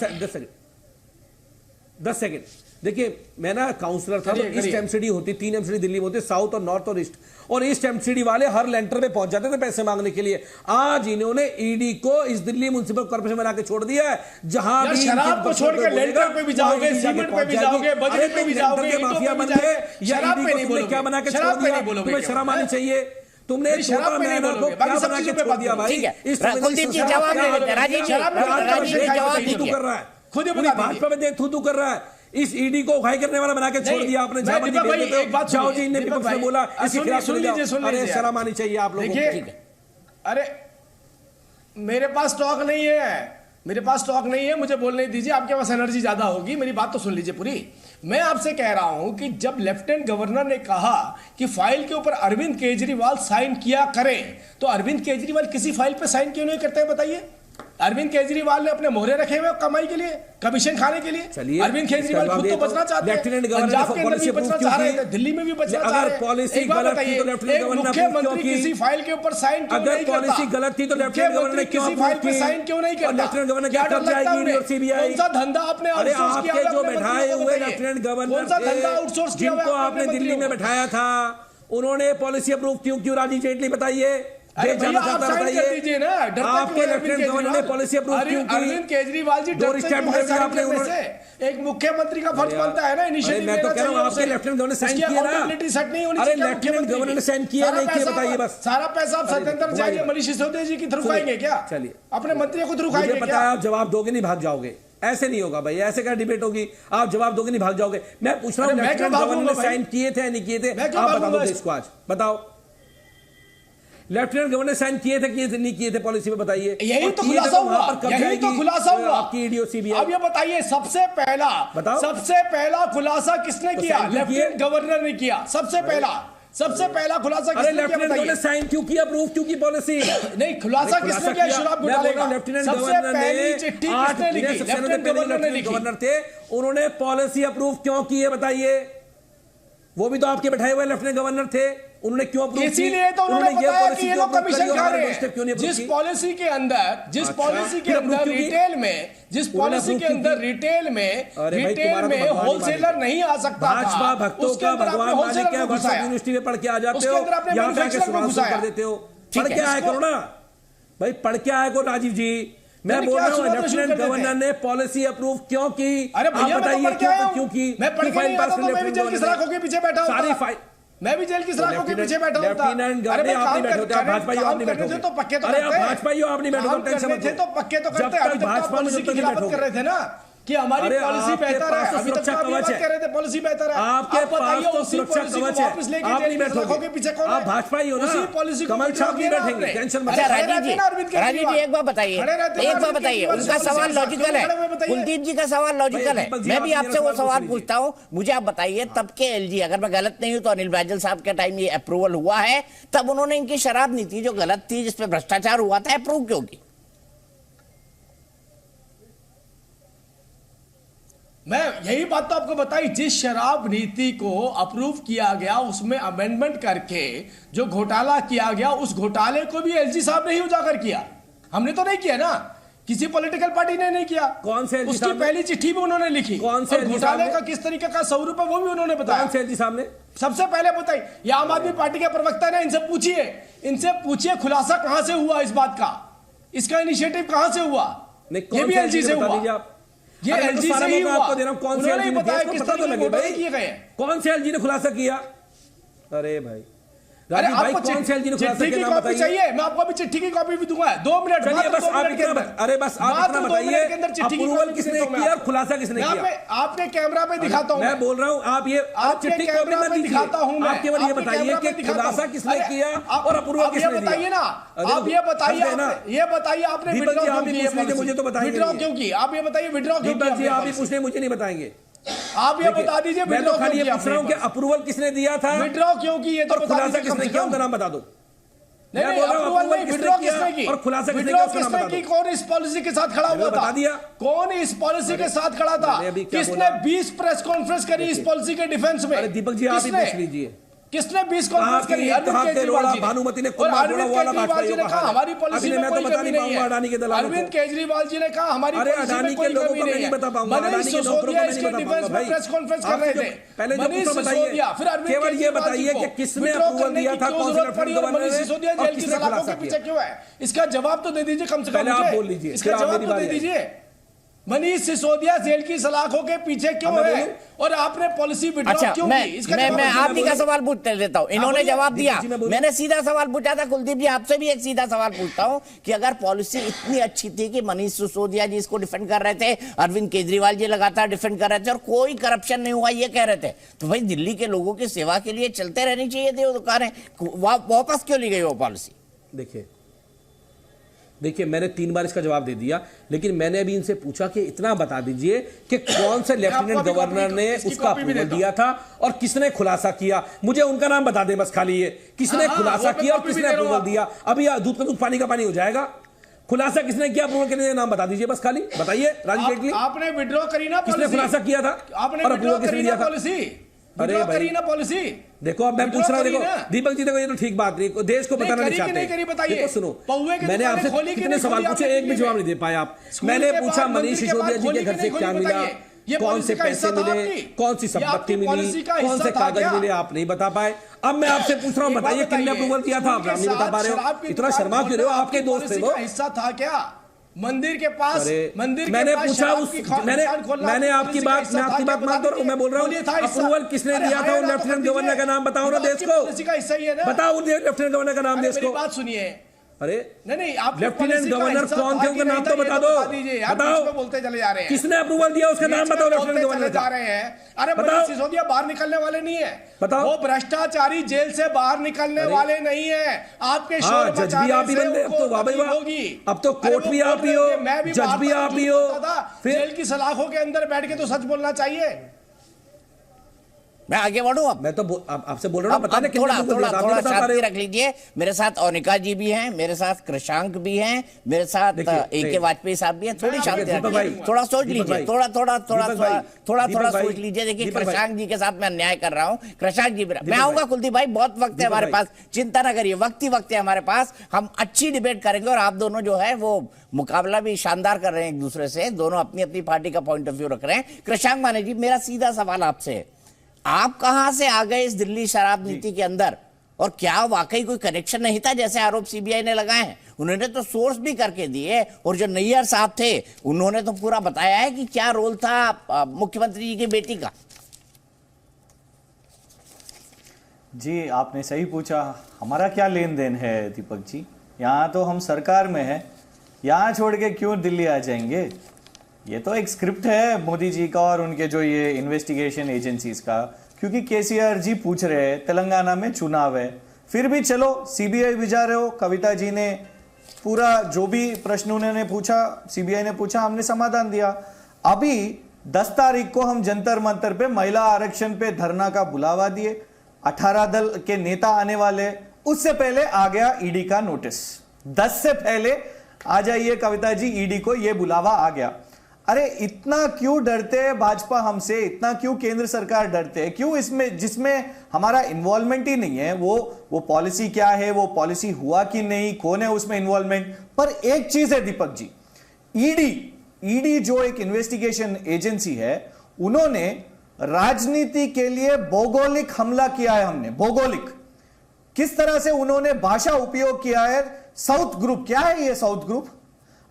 10 सेकंड। देखिए, मैं ना काउंसलर था, तो ईस्ट एमसीडी होती, 3 एमसीडी दिल्ली में होती, साउथ और नॉर्थ और ईस्ट, और ईस्ट एमसीडी वाले हर लेंटर पे पहुंच जाते थे पैसे मांगने के लिए। आज इन्होंने ईडी को इस दिल्ली म्युनिसिपल कॉर्पोरेशन बना के छोड़ दिया है, जहां भी शराब को छोड़ के लेंटर पे भी जाओगे, सीमेंट पे भी जाओगे, बजरी पे भी जाओगे, माफिया बन गए। शराब पे नहीं, क्या बना के छोड़ दिया? तुम्हें शर्म आनी चाहिए। तुमने छोटा मैना को क्या बना के छोड़ दिया भाई? कुलदीप जी जवाब दे, राजीव जी जवाब दीजिए। कर रहा है खुद ही पूरी बता भाजपा में देख थू कर रहा है। इस ईडी को उखाई करने वाला बना के छोड़ दिया आपने। जाओ जी, ने विपक्ष ने बोला इसके खिलाफ सुन लीजिए। अरे शर्म आनी चाहिए आप लोगों को। अरे मेरे पास स्टॉक नहीं है, मेरे पास स्टॉक नहीं है, मुझे बोलने दीजिए। आपके पास एनर्जी ज्यादा होगी, मेरी बात तो सुन लीजिए पूरी। मैं आपसे कह रहा हूं कि जब लेफ्टिनेंट गवर्नर ने कहा कि फाइल के ऊपर अरविंद केजरीवाल साइन किया करें, तो अरविंद केजरीवाल किसी फाइल पे साइन क्यों नहीं करते हैं बताइए? अरविंद केजरीवाल ने अपने मोहरे रखे हुए कमाई के लिए, कमीशन खाने के लिए। अरविंद केजरीवाल खुद तो बचना चाहते हैं, पंजाब के अंदर भी बचना चाह रहे थे, दिल्ली में भी बचना चाह रहे हैं। एक बात बताइए, एक मुख्यमंत्री किसी फाइल के ऊपर साइन क्यों नहीं करता? पॉलिसी गलत थी तो लेफ्टिनेंट गवर्नर ने किसी फाइल पे साइन क्यों नहीं करता? लेफ्टिनेंट गवर्नर क्या कर जाएगी और सीबीआई? कौन सा धंधा आपने आउटसोर्स किया? आपके जो बैठाए हुए लेफ्टिनेंट गवर्नर कौन सा धंधा आउटसोर्स किया जिनको आपने दिल्ली में बैठाया था, उन्होंने पॉलिसी अप्रूव क्यों राजीव जेटली बताइए? अरे भैया आप साइन कर दीजिए ना। आपके लेफ्टिनेंट गवर्नर ने पॉलिसी अप्रूव क्यों की? अरविंद केजरीवाल जी एक मुख्यमंत्री का फर्ज बनता है ना इनिशिएटिव। मैं तो कह रहा हूं आपके लेफ्टिनेंट गवर्नर ने साइन किया ना। अरे लेफ्टिनेंट गवर्नर ने साइन किया नहीं किया बताइए बस। सारा पैसा आप सत्येंद्र जैन मनीष सिसोदिया जी की थ्रू खाएंगे क्या? चलिए अपने मंत्रियों को थ्रू खाएंगे क्या? पता है आप जवाब दोगे नहीं भाग जाओगे। ऐसे नहीं होगा भाई, ऐसे क्या डिबेट होगी? आप जवाब दोगे नहीं भाग जाओगे। मैं पूछ रहा हूं लेफ्टिनेंट गवर्नर ने साइन किए थे नहीं किए थे? आप बता दो देश को आज, बताओ। लेफ्टिनेंट गवर्नर साइन किए थे नहीं किए थे पॉलिसी में बताइए। यही तो खुलासा हुआ, यही तो खुलासा हुआ आपकी ईडी और सीबीआई। अब ये बताइए सबसे पहला खुलासा किसने किया? लेफ्टिनेंट गवर्नर ने किया सबसे पहला खुलासा किसने किया? लेफ्टिनेंट गवर्नर साइन क्यों किया, अप्रूव क्यों की पॉलिसी? नहीं, खुलासा किसने किया शराब घोटाले का? लेफ्टिनेंट गवर्नर ने चिट्ठी किसने लिखी? लेफ्टिनेंट गवर्नर थे, उन्होंने पॉलिसी अप्रूव क्यों की है बताइए? वो भी तो आपके बैठाए हुए लेफ्टिनेंट गवर्नर थे, उन्होंने क्यों अप्रूव की? इसीलिए तो उन्होंने बताया कि ये लोग कमीशन खा रहे हैं। जिस पॉलिसी के अंदर रिटेल में होलसेलर नहीं आ सकता भाजपा भक्तों का भगवान माने क्या यूनिवर्सिटी में पढ़ के आ जाते हो, यहाँ पे आके सुना कर देते हो। पढ़ के आए करो ना भाई, पढ़ के आए को राजीव जी। मैं बोल रहा हूँ लेफ्टिनेंट गवर्नर ने पॉलिसी अप्रूव क्यों की? अरे भैया बताइए क्यों की? मैं पढ़ के नहीं आता तो मैं भी जेल की सलाखों के पीछे बैठा हूँ। सारी फाइल मैं भी जेल की सलाखों के पीछे बैठा होता। अरे मैं काम करते थे भाजपा ही आप नहीं बैठोगे तो पक्के तो अरे आप भाजपा ही आप नहीं बैठोगे, टेंशन मत लो। तो पक्के तो करते। अभी तक भाजपा में की खिलाफत कर रहे थे ना कि हमारी पॉलिसी बेहतर है। अभी तक आप बात कर रहे थे पॉलिसी बेहतर है। आपके पास तो सुरक्षा कवच है, आप नहीं बैठोगे पीछे कौन? आप भाजपा ही हो ना, उसी पॉलिसी को कमल छाप नहीं बैठेंगे, टेंशन मत। राजीव जी एक बात बताइए, उनका सवाल लॉजिकल है, कुलदीप जी का सवाल लॉजिकल है। मैं भी आपसे वो सवाल पूछता हूँ, मुझे आप बताइए तब के एलजी, अगर मैं गलत नहीं हूँ तो अनिल बैजल साहब के टाइम ये अप्रूवल हुआ है, तब उन्होंने इनकी शराब नीति जो गलत थी जिसपे भ्रष्टाचार हुआ था अप्रूव क्यों की? मैं यही बात तो आपको बताई। जिस शराब नीति को अप्रूव किया गया उसमें अमेंडमेंट करके जो घोटाला किया गया, उस घोटाले को भी एलजी साहब ने ही उजागर किया, हमने तो नहीं किया ना, किसी पॉलिटिकल पार्टी ने नहीं किया। कौन से? उसकी पहली चिट्ठी भी उन्होंने लिखी। कौन से? घोटाले का किस तरीके का स्वरूप है वो भी उन्होंने बताया। कौन से एलजी साहब ने? सबसे पहले बताइए, ये आम आदमी पार्टी के प्रवक्ता ने, इनसे पूछिए खुलासा कहां से हुआ इस बात का, इसका इनिशिएटिव कहां से हुआ? ये भी एलजी से हुआ, ये एलजी से ही हुआ। आपको दे रहा हूं कौन से एलजी ने किए गए, कौन से एलजी ने खुलासा किया? अरे भाई राजीव भाई, कौन से एलजी ने खुलासा किया? नाम बताइए। चाहिए मैं आपको अभी चिट्ठी की कॉपी भी दूंगा, 2 मिनट। चलिए बस आप इतना, अरे बस आप इतना बताइए, अप्रूवल किसने किया और खुलासा किसने किया? आपके कैमरा पे दिखाता हूं। मैं बोल रहा हूं, आप ये चिट्ठी की कॉपी मत दिखाता हूं, आप केवल ये बताइए कि खुलासा किसने किया और अप्रूवल किसने दिया? बताइए ना, आप ये बताइए आपने विड्रॉ क्यों की? आप ये बताइए विड्रॉ क्यों किया? आप ही पूछने, मुझे नहीं बताएंगे। आप ये बता दीजिए मैं तो खाली ये पूछ रहा हूं कि अप्रूवल किसने दिया था, विड्रॉ क्यों की, ये तो खुलासा किसने किया, उनका नाम बता दो। नहीं, अप्रूवल नहीं, विड्रॉ किसने की और खुलासा किसने की? कौन इस पॉलिसी के साथ खड़ा हुआ था? बता दिया। कौन इस पॉलिसी के साथ खड़ा था? किसने 20 प्रेस कॉन्फ्रेंस करी इस पॉलिसी के डिफेंस में? दीपक जी आप ही पूछ लीजिए, किसने 20 कॉन्फ्रेंस करी? अरविंद केजरीवाल जी, भानुमति ने और अरविंद केजरीवाल जी ने कहा हमारी पॉलिसी में कोई कमी नहीं है। अरविंद केजरीवाल जी ने कहा हमारी पॉलिसी में कोई कमी नहीं है। मनीष सिसोदिया इसके डिफेंस में प्रेस कॉन्फ्रेंस कर रहे थे। मनीष सिसोदिया, फिर अरविंद केजरीवाल जी को किसने अप्रूवल दिया था, कौन सी पड़ी और मनीष सिसोदिया जेल की सलाखों के पीछे क्यों है? इसका जवाब तो दे दीजिए कम से कम, आप बोल लीजिए, इसका जवाब तो दे दीजिए। मनीष सिसोदिया जेल की सलाखों के पीछे क्यों है और आपने पॉलिसी विड्रॉ क्यों की? मैं आप ही का सवाल पूछ लेता हूं। इन्होंने जवाब दिया, मैंने सीधा सवाल पूछा था। कुलदीप जी, आपसे भी एक सीधा सवाल पूछता हूं कि अगर पॉलिसी इतनी अच्छी थी कि मनीष सिसोदिया जी इसको डिफेंड कर रहे थे, अरविंद केजरीवाल जी लगातार डिफेंड कर रहे थे और कोई करप्शन नहीं हुआ ये कह रहे थे, तो भाई दिल्ली के लोगों की सेवा के लिए चलते रहनी चाहिए थी वो दुकानें, वापस क्यों ली गई वो पॉलिसी? देखिए मैंने 3 बार इसका जवाब दे दिया, लेकिन मैंने अभी इनसे पूछा कि इतना बता दीजिए कि कौन से लेफ्टिनेंट गवर्नर ने उसका अप्रूवल दिया था और किसने खुलासा किया। मुझे उनका नाम बता दें बस, खाली ये किसने खुलासा किया और किसने अप्रूवल दिया। अभी दूध का दूध पानी का पानी हो जाएगा। खुलासा किसने किया, अप्रूवल किसने, नाम बता दीजिए बस, खाली बताइए। राजीव जेटली आपने विड्रॉ करी ना, किसने खुलासा किया था, आपने विड्रॉ करी ना पॉलिसी, अरे भाई ना पॉलिसी। देखो अब मैं पूछ रहा हूँ, देखो दीपक जी, देखो ये तो ठीक बात नहीं, देश को बताना नहीं चाहते। देखो सुनो, मैंने आपसे कितने सवाल पूछे, एक भी जवाब नहीं दे पाए आप। मैंने पूछा मनीष सिसोदिया जी के घर से क्या मिला, कौन से पैसे मिले, कौन सी संपत्ति मिली, कौन से कागज मिले, आप नहीं बता पाए। अब मैं आपसे पूछ रहा हूँ, बताइए किसने अप्रूवल किया था, आप नहीं बता पा रहे हो। इतना शर्मा क्यों रहे हो, आपके दोस्त थे वो। हिस्सा था क्या मंदिर के पास? मंदिर मैंने पूछा मैंने आपकी बात मान दो, मैं बोल रहा हूँ अप्रूवल किसने दिया था, उन लेफ्टिनेंट गवर्नर का नाम बताओ ना देश को, बताओ उन लेफ्टिनेंट गवर्नर का नाम देश को। बात सुनिए, अरे नहीं आप लेफ्टिनेंट गवर्नर कौन थे, उनका नाम तो बता दो, बताओ बोलते चले जा रहे हैं। किसने अप्रूवल दिया उसका नाम बताओ, लेफ्टिनेंट गवर्नर जा रहे हैं। अरे मनीष सिसोदिया बाहर निकलने वाले नहीं है, बताओ। वो भ्रष्टाचारी जेल से बाहर निकलने वाले नहीं है। आपके शोर जज भी आप ही बनते, अब तो वाह होगी, अब तो कोर्ट भी आप ही हो, जज भी आप ही हो। जेल की सलाखों के अंदर बैठ के तो सच बोलना चाहिए। मैं आगे बढ़ूं, अब मैं तो आपसे बोल रहा हूं, बता दें थोड़ा शांति रख लीजिए। मेरे साथ अनिका जी भी हैं, मेरे साथ कृषांक भी हैं, मेरे साथ AK वाजपेयी साहब भी हैं। थोड़ी शांति रखिए, थोड़ा सोच लीजिए, थोड़ा सोच लीजिए। देखिए कृषांक जी के साथ मैं अन्याय कर रहा हूं, कृषांक जी मैं आऊंगा। कुलदीप भाई बहुत वक्त है हमारे पास, चिंता ना करिए, वक्त है हमारे पास, हम अच्छी डिबेट करेंगे। और आप दोनों जो है वो मुकाबला भी शानदार कर रहे हैं एक दूसरे से, दोनों अपनी अपनी पार्टी का पॉइंट ऑफ व्यू रख रहे हैं। कृषांक माने जी, मेरा सीधा सवाल आपसे, आप कहां से आ गए इस दिल्ली शराब नीति के अंदर, और क्या वाकई कोई कनेक्शन नहीं था जैसे आरोप CBI ने लगाए हैं? उन्होंने तो सोर्स भी करके दिए, और जो नैयर साहब थे उन्होंने तो पूरा बताया है कि क्या रोल था मुख्यमंत्री जी की बेटी का। जी आपने सही पूछा, हमारा क्या लेन देन है दीपक जी, यहाँ तो हम सरकार में हैं, यहाँ छोड़ के क्यों दिल्ली आ जाएंगे। ये तो एक स्क्रिप्ट है मोदी जी का और उनके जो ये इन्वेस्टिगेशन एजेंसीज का, क्योंकि KCR जी पूछ रहे हैं, तेलंगाना में चुनाव है, फिर भी चलो CBI भिजा रहे हो। कविता जी ने पूरा जो भी प्रश्न उन्होंने पूछा, CBI ने पूछा, हमने समाधान दिया। अभी 10 तारीख को हम जंतर मंतर पे महिला आरक्षण पे धरना का बुलावा दिए, 18 दल के नेता आने वाले, उससे पहले आ गया ED का नोटिस। 10 से पहले आ जाइए कविता जी, ED को ये बुलावा आ गया। अरे इतना क्यों डरते हैं भाजपा हमसे, इतना क्यों केंद्र सरकार डरते हैं, क्यों इसमें जिसमें हमारा इन्वॉल्वमेंट ही नहीं है, वो पॉलिसी क्या है, वो पॉलिसी हुआ कि नहीं, कौन है उसमें इन्वॉल्वमेंट। पर एक चीज है दीपक जी, ईडी जो एक इन्वेस्टिगेशन एजेंसी है, उन्होंने राजनीति के लिए भौगोलिक हमला किया है। हमने भौगोलिक किस तरह से उन्होंने भाषा उपयोग किया है। साउथ ग्रुप क्या है ये साउथ ग्रुप,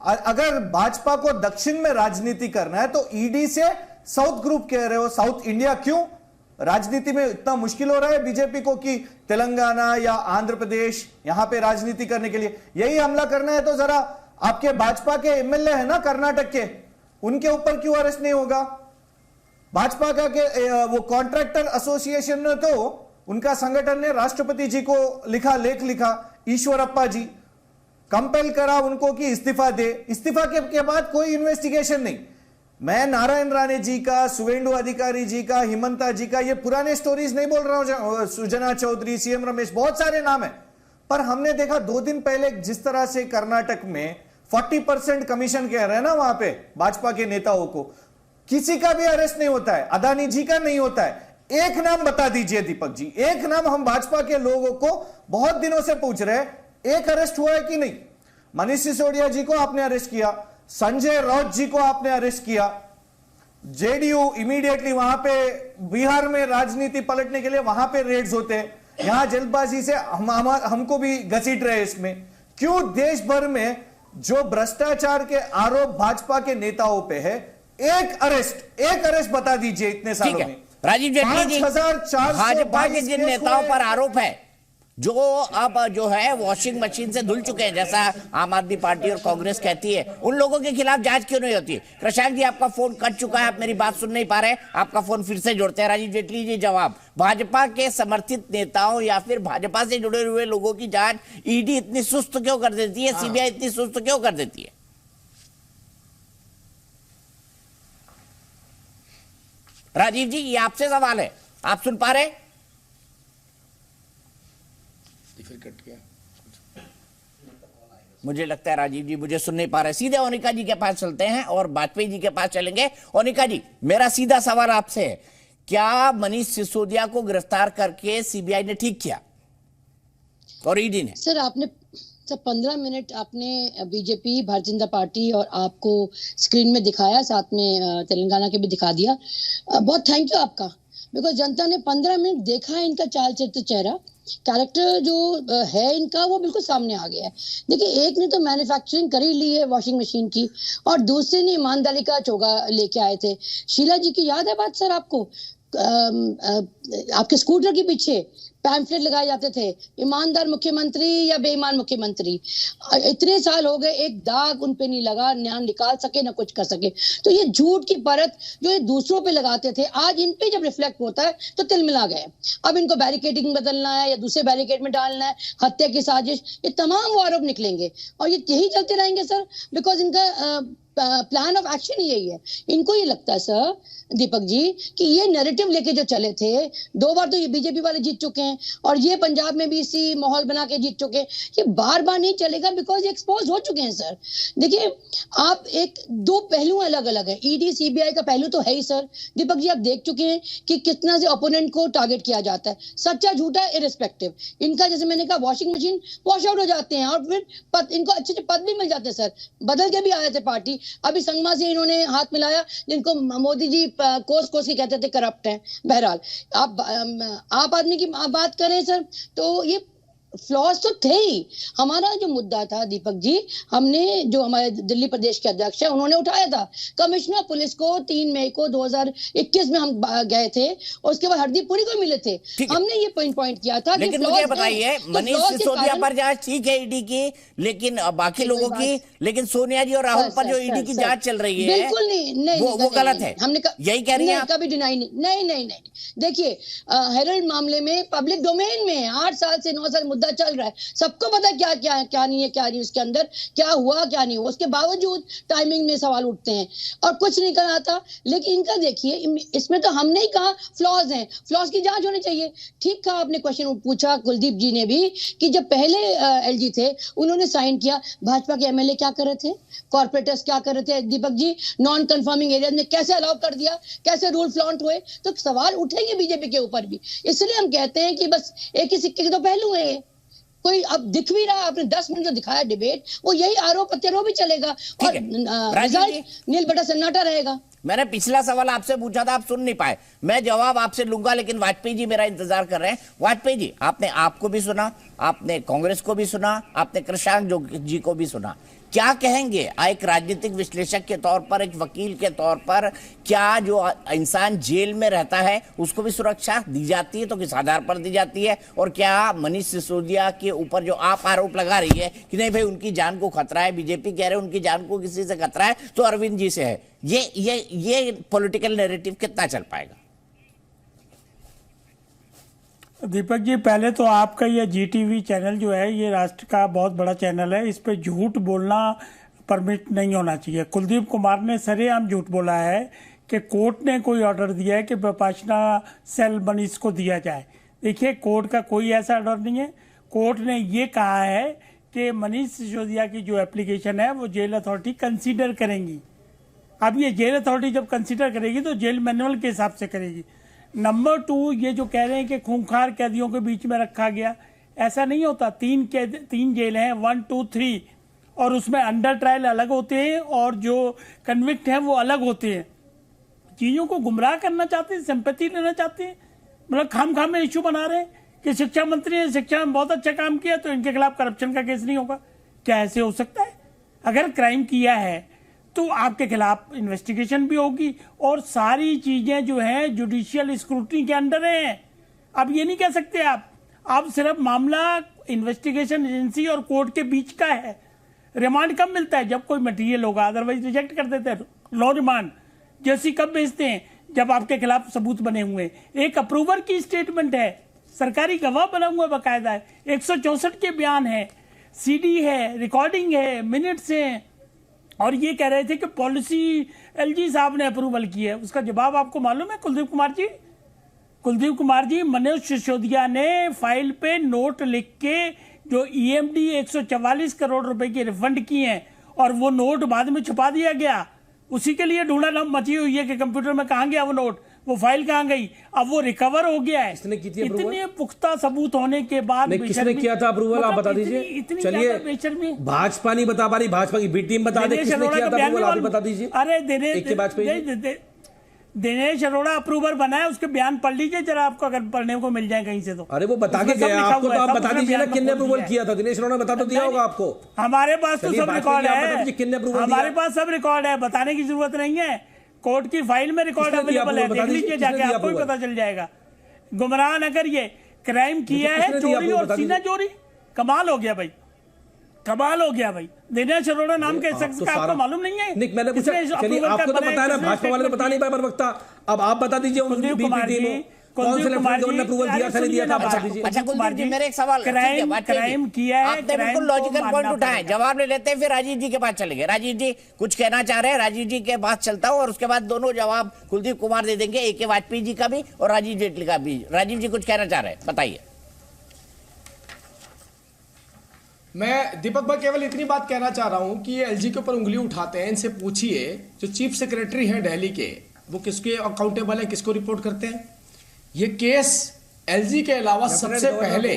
अगर भाजपा को दक्षिण में राजनीति करना है तो ईडी से साउथ ग्रुप कह रहे हो। साउथ इंडिया क्यों राजनीति में इतना मुश्किल हो रहा है बीजेपी को कि तेलंगाना या आंध्र प्रदेश यहां पे राजनीति करने के लिए यही हमला करना है, तो जरा आपके भाजपा के MLA है ना कर्नाटक के, उनके ऊपर क्यों अरेस्ट नहीं होगा। भाजपा का के वो कॉन्ट्रैक्टर एसोसिएशन ने तो उनका संगठन ने राष्ट्रपति जी को लेख लिखा, ईश्वरप्पा जी कंपेल करा उनको कि इस्तीफा दे। इस्तीफा के बाद कोई इन्वेस्टिगेशन नहीं। मैं नारायण राणे जी का, सुवेंदु अधिकारी जी का, हिमंता जी का, ये पुराने स्टोरीज नहीं बोल रहा हूं, सुजना चौधरी, CM रमेश, बहुत सारे नाम है। पर हमने देखा 2 दिन पहले जिस तरह से कर्नाटक में 40% कमीशन कह रहे हैं ना वहां पे भाजपा के नेताओं को, किसी का भी अरेस्ट नहीं होता है, अदानी जी का नहीं होता है। एक नाम बता दीजिए दीपक जी, एक नाम हम भाजपा के लोगों को बहुत दिनों से पूछ रहे हैं, एक अरेस्ट हुआ है कि नहीं। मनीष सिसोदिया जी को आपने अरेस्ट किया, संजय राउत जी को आपने अरेस्ट किया, जेडीयू इमीडिएटली वहां पे बिहार में राजनीति पलटने के लिए वहां पे रेड्स होते हैं, यहां जल्दबाजी से हमको भी घसीट रहे इसमें। क्यों देश भर में जो भ्रष्टाचार के आरोप भाजपा के नेताओं पे है, एक अरेस्ट बता दीजिए इतने सालों में। राजीव जेटली जी, 5422 भाजपा के जिन नेताओं पर आरोप है जो अब जो है वॉशिंग मशीन से धुल चुके हैं, जैसा आम आदमी पार्टी और कांग्रेस कहती है, उन लोगों के खिलाफ जांच क्यों नहीं होती? कृषांक जी, आपका फोन कट चुका है, आप मेरी बात सुन नहीं पा रहे, आपका फोन फिर से जोड़ते हैं। राजीव जेटली जी, जवाब, भाजपा के समर्थित नेताओं या फिर भाजपा से जुड़े हुए लोगों की जांच ईडी इतनी सुस्त क्यों कर देती है, सीबीआई इतनी सुस्त क्यों कर देती है? राजीव जी, ये आपसे सवाल है, आप सुन पा रहे? फिर कट गया। मुझे लगता है राजीव जी मुझे सुन नहीं पा रहे। सीधे ओनिका जी के पास चलते हैं और वाजपेयी जी के पास चलेंगे। ओनिका जी, मेरा सीधा सवाल आपसे है, क्या मनीष सिसोदिया को गिरफ्तार करके सीबीआई ने ठीक किया और ईडी ने? सर, आपने 15 मिनट आपने बीजेपी, भारतीय जनता पार्टी और आपको स्क्रीन में दिखाया, साथ में तेलंगाना के भी दिखा दिया। बहुत थैंक यू आपका, बिकॉज जनता ने 15 मिनट देखा है इनका चाल चरित्र, चेहरा, कैरेक्टर जो है इनका, वो बिल्कुल सामने आ गया है। देखिए, एक ने तो मैन्युफैक्चरिंग कर ही ली है वॉशिंग मशीन की, और दूसरे ने ईमानदारी का चोगा लेके आए थे। शीला जी की याद है बात सर आपको? आपके स्कूटर के पीछे पैम्फलेट लगाए जाते थे, ईमानदार मुख्यमंत्री या बेईमान मुख्यमंत्री। इतने साल हो गए, एक दाग उन पे नहीं लगा, ना निकाल सके ना कुछ कर सके। तो ये झूठ की परत जो ये दूसरों पे लगाते थे, आज इन पे जब रिफ्लेक्ट होता है तो तिलमिला गए। अब इनको बैरिकेडिंग बदलना है या दूसरे बैरिकेड में डालना है, हत्या की साजिश, ये तमाम वो आरोप निकलेंगे और ये यही चलते रहेंगे सर, बिकॉज इनका प्लान ऑफ एक्शन यही है। इनको ये लगता है सर दीपक जी कि ये नैरेटिव लेके जो चले थे, 2 बार तो ये बीजेपी वाले जीत चुके हैं और ये पंजाब में भी इसी माहौल बना के जीत चुके हैं, ये बार बार नहीं चलेगा, बिकॉज ये एक्सपोज हो चुके हैं सर। देखिए, आप दो पहलू अलग अलग है, ईडी सीबीआई का पहलू तो है ही सर। दीपक जी, आप देख चुके हैं कि कितना से ओपोनेंट को टारगेट किया जाता है, सच्चा झूठा इररिस्पेक्टिव। इनका जैसे मैंने कहा, वॉशिंग मशीन वॉश आउट हो जाते हैं और फिर इनको अच्छे अच्छे पद भी मिल जाते हैं सर, बदल के भी आए थे पार्टी। अभी संगमा से इन्होंने हाथ मिलाया, जिनको मोदी जी कोस की कहते थे करप्ट हैं। बहरहाल, आप आदमी की बात करें सर, तो ये फ्लॉज तो थे ही। हमारा जो मुद्दा था दीपक जी, हमने जो हमारे दिल्ली प्रदेश के अध्यक्ष है उन्होंने उठाया था, कमिश्नर पुलिस को 3 मई को 2021 में हम गए थे और उसके बाद हरदीप पुरी को मिले थे। हमने ये पॉइंट किया था। लेकिन मुझे बताइए, मनीष सिसोदिया पर जांच ठीक है ईडी की, लेकिन बाकी लोगों की, लेकिन सोनिया जी और राहुल पर जो ईडी की जांच चल रही है बिल्कुल नहीं, वो गलत है। हमने यही कह रही है, कभी डिनाई नहीं। देखिए, हेरल्ड मामले में पब्लिक डोमेन में 8 साल से 9 साल मुद्दा चल रहा है, सबको पता है क्या नहीं है, क्या नहीं, उसके अंदर क्या हुआ क्या नहीं हुआ। उसके बावजूद टाइमिंग में सवाल उठते हैं और कुछ नहीं कर आता। लेकिन इनका देखिए, इसमें तो हमने ही कहा फ्लॉज हैं, फ्लॉज की जांच होनी चाहिए। ठीक कहा आपने, क्वेश्चन पूछा कुलदीप जी ने भी कि जब पहले एलजी थे उन्होंने साइन किया, भाजपा के एमएलए क्या कर रहे थे, कॉर्पोरेटर्स क्या कर रहे थे Deepak ji, non confirming area में कैसे अलाउ कर दिया, कैसे रूल फ्लॉन्ट हुए, तो सवाल उठेंगे बीजेपी के ऊपर भी। इसलिए हम कहते हैं कि बस एक ही सिक्के के दो पहलू हैं ये। कोई अब दिख भी रहा, आपने 10 मिनट जो दिखाया डिबेट, वो यही आरोप प्रत्यारोप भी चलेगा और रिजल्ट नील बटा सन्नाटा रहेगा। मैंने पिछला सवाल आपसे पूछा था, आप सुन नहीं पाए, मैं जवाब आपसे लूंगा, लेकिन वाजपेयी जी मेरा इंतजार कर रहे हैं। वाजपेयी जी, आपने आपको भी सुना, आपने कांग्रेस को भी सुना, आपने कृषांक जी को भी सुना, क्या कहेंगे एक राजनीतिक विश्लेषक के तौर पर, एक वकील के तौर पर, क्या जो इंसान जेल में रहता है उसको भी सुरक्षा दी जाती है तो किस आधार पर दी जाती है, और क्या मनीष सिसोदिया के ऊपर जो आप आरोप लगा रही है कि नहीं भाई उनकी जान को खतरा है, बीजेपी कह रहे हैं उनकी जान को किसी से खतरा है तो अरविंद जी से है, ये पॉलिटिकल नैरेटिव कितना चल पाएगा? दीपक जी, पहले तो आपका ये जीटीवी चैनल जो है ये राष्ट्र का बहुत बड़ा चैनल है, इस पे झूठ बोलना परमिट नहीं होना चाहिए। कुलदीप कुमार ने सरेआम झूठ बोला है कि कोर्ट ने कोई ऑर्डर दिया है कि विपाशना सेल मनीष को दिया जाए। देखिए, कोर्ट का कोई ऐसा ऑर्डर नहीं है। कोर्ट ने ये कहा है कि मनीष सिसोदिया की जो एप्लीकेशन है वो जेल अथॉरिटी कंसीडर करेंगी। अब ये जेल अथॉरिटी जब कंसीडर करेगी तो जेल मैनुअल के हिसाब से करेगी। नंबर 2, ये जो कह रहे हैं कि खूंखार कैदियों के बीच में रखा गया, ऐसा नहीं होता। 3 जेल हैं, 1, 2, 3, और उसमें अंडर ट्रायल अलग होते हैं और जो कन्विक्ट हैं वो अलग होते हैं। चीज़ों को गुमराह करना चाहते हैं, सिंपैथी लेना चाहते हैं, मतलब खाम में इशू बना रहे हैं कि शिक्षा मंत्री ने शिक्षा में बहुत अच्छा काम किया तो इनके खिलाफ करप्शन का केस नहीं होगा। क्या ऐसे हो सकता है? अगर क्राइम किया है तो आपके खिलाफ इन्वेस्टिगेशन भी होगी और सारी चीजें जो हैं जुडिशियल स्क्रूटनी के अंडर हैं। अब ये नहीं कह सकते आप सिर्फ मामला इन्वेस्टिगेशन एजेंसी और कोर्ट के बीच का है। रिमांड कब मिलता है? जब कोई मटेरियल होगा, अदरवाइज रिजेक्ट कर देते हैं। लो रिमांड जैसी कब भेजते हैं? जब आपके खिलाफ सबूत बने हुए। एक अप्रूवर की स्टेटमेंट है, सरकारी गवाह बना हुआ बाकायदा है, 164 के बयान है, सीडी है, रिकॉर्डिंग है, मिनट्स हैं, और ये कह रहे थे कि पॉलिसी एलजी साहब ने अप्रूवल की है। उसका जवाब आपको मालूम है? कुलदीप कुमार जी, मनोज सिसोदिया ने फाइल पे नोट लिख के जो ईएमडी 144 करोड़ रुपए की रिफंड किए हैं और वो नोट बाद में छुपा दिया गया। उसी के लिए ढूंढा मची हुई है कि कंप्यूटर में कहां गया वो नोट, वो फाइल कहां गई। अब वो रिकवर हो गया है। इतने पुख्ता सबूत होने के बाद किसने किया था अप्रूवल? आप बता दीजिए। चलिए, भाजपा नहीं बता पा रही, भाजपा की बी टीम बता दे किसने किया था अप्रूवल, आप बता दीजिए। अरे दिनेश अरोड़ा अप्रूवर बना है, उसके बयान पढ़ लीजिए जरा, आपको अगर पढ़ने को मिल जाए कहीं से तो। अरे वो बता के गया आपको, तो आप बता दीजिए ना किसने अप्रूवल किया था। दिनेश अरोड़ा बता तो दिया होगा आपको। हमारे पास तो सब रिकॉर्ड है, हमारे पास सब रिकॉर्ड है, बताने की जरूरत नहीं है। कोर्ट की फाइल में रिकॉर्ड अवेलेबल है, देख लीजिए जाके, आपको ही पता चल जाएगा। गुमराह न करिए, क्राइम किया है चोरी और सीना चोरी। कमाल हो गया भाई, कमाल हो गया भाई। दिनेश अरोड़ा नाम के शख्स का आपको मालूम नहीं है? मैंने पूछा, चलिए आपको तो पता है ना, भाजपा वाले ने बता नहीं पाए प्रवक्ता। अब आप बता दीजिए कुलदीप कुमार जी, अप्रूवल दिया था नहीं दिया था, बता दीजिए। अच्छा कुलदीप जी, मेरे एक सवाल, क्राइम किया है, आपने बिल्कुल लॉजिकल पॉइंट उठाए, जवाब ले लेते हैं, फिर राजीव जी के पास चलेंगे। राजीव जी कुछ कहना चाह रहे हैं? राजीव जी के पास चलता हूं और उसके बाद दोनों जवाब कुलदीप कुमार दे देंगे, AK वाजपेयी जी का भी और राजीव जेटली का भी। राजीव जी कुछ कहना चाह रहे हैं, बताइए। मैं दीपक भाई केवल इतनी बात कहना चाह रहा हूं कि ये एलजी के ऊपर उंगली उठाते हैं, इनसे पूछिए जो चीफ सेक्रेटरी हैं दिल्ली के, वो किसके अकाउंटेबल हैं, किसको रिपोर्ट करते हैं? ये केस एलजी के अलावा सबसे पहले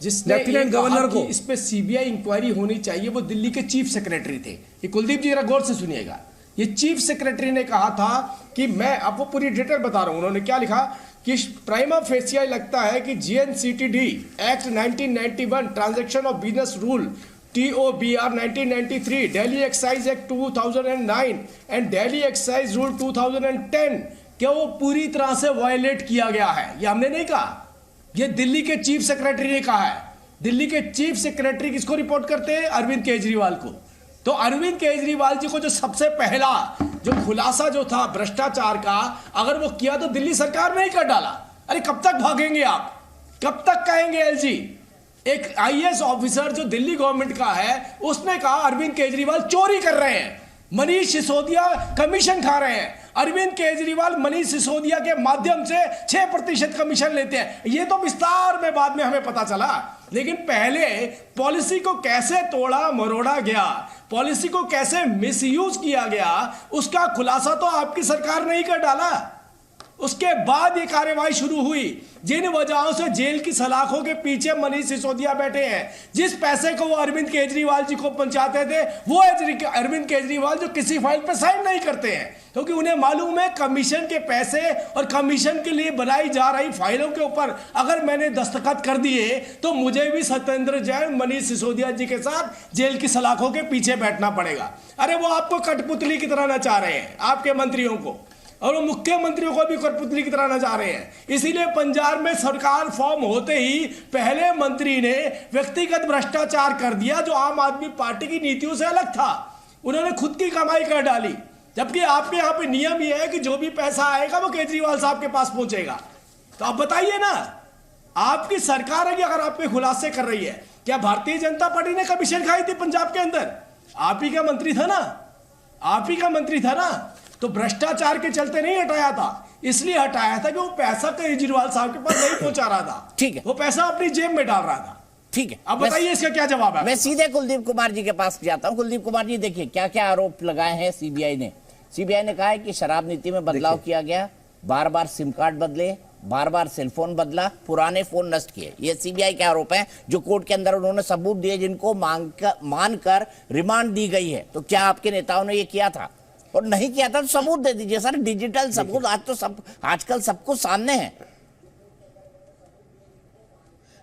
जिसने गवर्नर को इस पे सीबीआई इंक्वायरी होनी चाहिए, वो दिल्ली के चीफ सेक्रेटरी थे। ये कुलदीप जी जरा गौर से सुनिएगा। ये चीफ सेक्रेटरी ने कहा था कि मैं आपको पूरी डिटेल बता रहा हूं, उन्होंने क्या लिखा कि प्राइमा फेसिया लगता है कि GNCTD act 1991, transaction of business rule TOBR 1993, Delhi excise act 2009 and Delhi excise rule 2010 क्या वो पूरी तरह से वायलेट किया गया है। ये हमने नहीं कहा, ये दिल्ली के चीफ सेक्रेटरी ने कहा है। दिल्ली के चीफ सेक्रेटरी किसको रिपोर्ट करते हैं? अरविंद केजरीवाल को। तो अरविंद केजरीवाल जी को जो सबसे पहला जो खुलासा जो था भ्रष्टाचार का, अगर वो किया तो दिल्ली सरकार ने ही कर डाला। अरे कब तक भागेंगे आप, कब तक कहेंगे एलजी? एक IAS ऑफिसर जो दिल्ली गवर्नमेंट का है, उसने कहा अरविंद केजरीवाल चोरी कर रहे हैं, मनीष सिसोदिया कमीशन खा रहे हैं। अरविंद केजरीवाल मनीष सिसोदिया के माध्यम से 6% कमीशन लेते हैं। ये तो विस्तार में बाद में हमें पता चला, लेकिन पहले पॉलिसी को कैसे तोड़ा मरोड़ा गया, पॉलिसी को कैसे मिसयूज किया गया, उसका खुलासा तो आपकी सरकार ने ही कर डाला। उसके बाद ये कार्रवाई शुरू हुई। जिन वजहों से जेल की सलाखों के पीछे मनीष सिसोदिया बैठे हैं, जिस पैसे को वो अरविंद केजरीवाल जी को पहुंचाते थे, वो अरविंद केजरीवाल जो किसी फाइल पर साइन नहीं करते हैं, क्योंकि उन्हें मालूम है कमीशन के पैसे और कमीशन के लिए बनाई जा रही फाइलों के ऊपर अगर मैंने दस्तखत कर दिए तो मुझे भी सत्येंद्र जैन मनीष सिसोदिया जी के साथ जेल की सलाखों के पीछे बैठना पड़ेगा। अरे वो आपको कठपुतली की तरह नचा रहे हैं, आपके मंत्रियों को, और वो मुख्यमंत्रियों को भी कठपुतली की तरह नचा रहे हैं। इसीलिए पंजाब में सरकार फॉर्म होते ही पहले मंत्री ने व्यक्तिगत भ्रष्टाचार कर दिया, जो आम आदमी पार्टी की नीतियों से अलग था। उन्होंने खुद की कमाई कर डाली, जबकि आपके यहाँ पे नियम यह है कि जो भी पैसा आएगा वो केजरीवाल साहब के पास पहुंचेगा। तो आप बताइए ना, आपकी सरकार है कि अगर आप पे खुलासे कर रही है, क्या भारतीय जनता पार्टी ने कमीशन खाई थी पंजाब के अंदर? आप ही का मंत्री था ना, आप ही का मंत्री था ना। तो भ्रष्टाचार के चलते नहीं हटाया था, इसलिए हटाया था कि वो पैसा केजरीवाल साहब के पास नहीं पहुंचा रहा था। ठीक है, वो पैसा अपनी जेब में डाल रहा था। ठीक है, अब बताइए इसका क्या जवाब है? मैं सीधे कुलदीप कुमार जी के पास जाता हूं। कुलदीप कुमार जी, देखिए क्या क्या आरोप लगाए हैं सीबीआई ने। सीबीआई ने कहा है कि शराब नीति में बदलाव किया गया, बार बार सिम कार्ड बदले, बार बार सेलफोन बदला, पुराने फोन नष्ट किए। ये सीबीआई के आरोप हैं, जो कोर्ट के अंदर उन्होंने सबूत दिए, जिनको मानकर रिमांड दी गई है। तो क्या आपके नेताओं ने ये किया था? और नहीं किया था तो सबूत दे दीजिए सर, डिजिटल सबूत। आज तो सब, आजकल सब कुछ सामने है।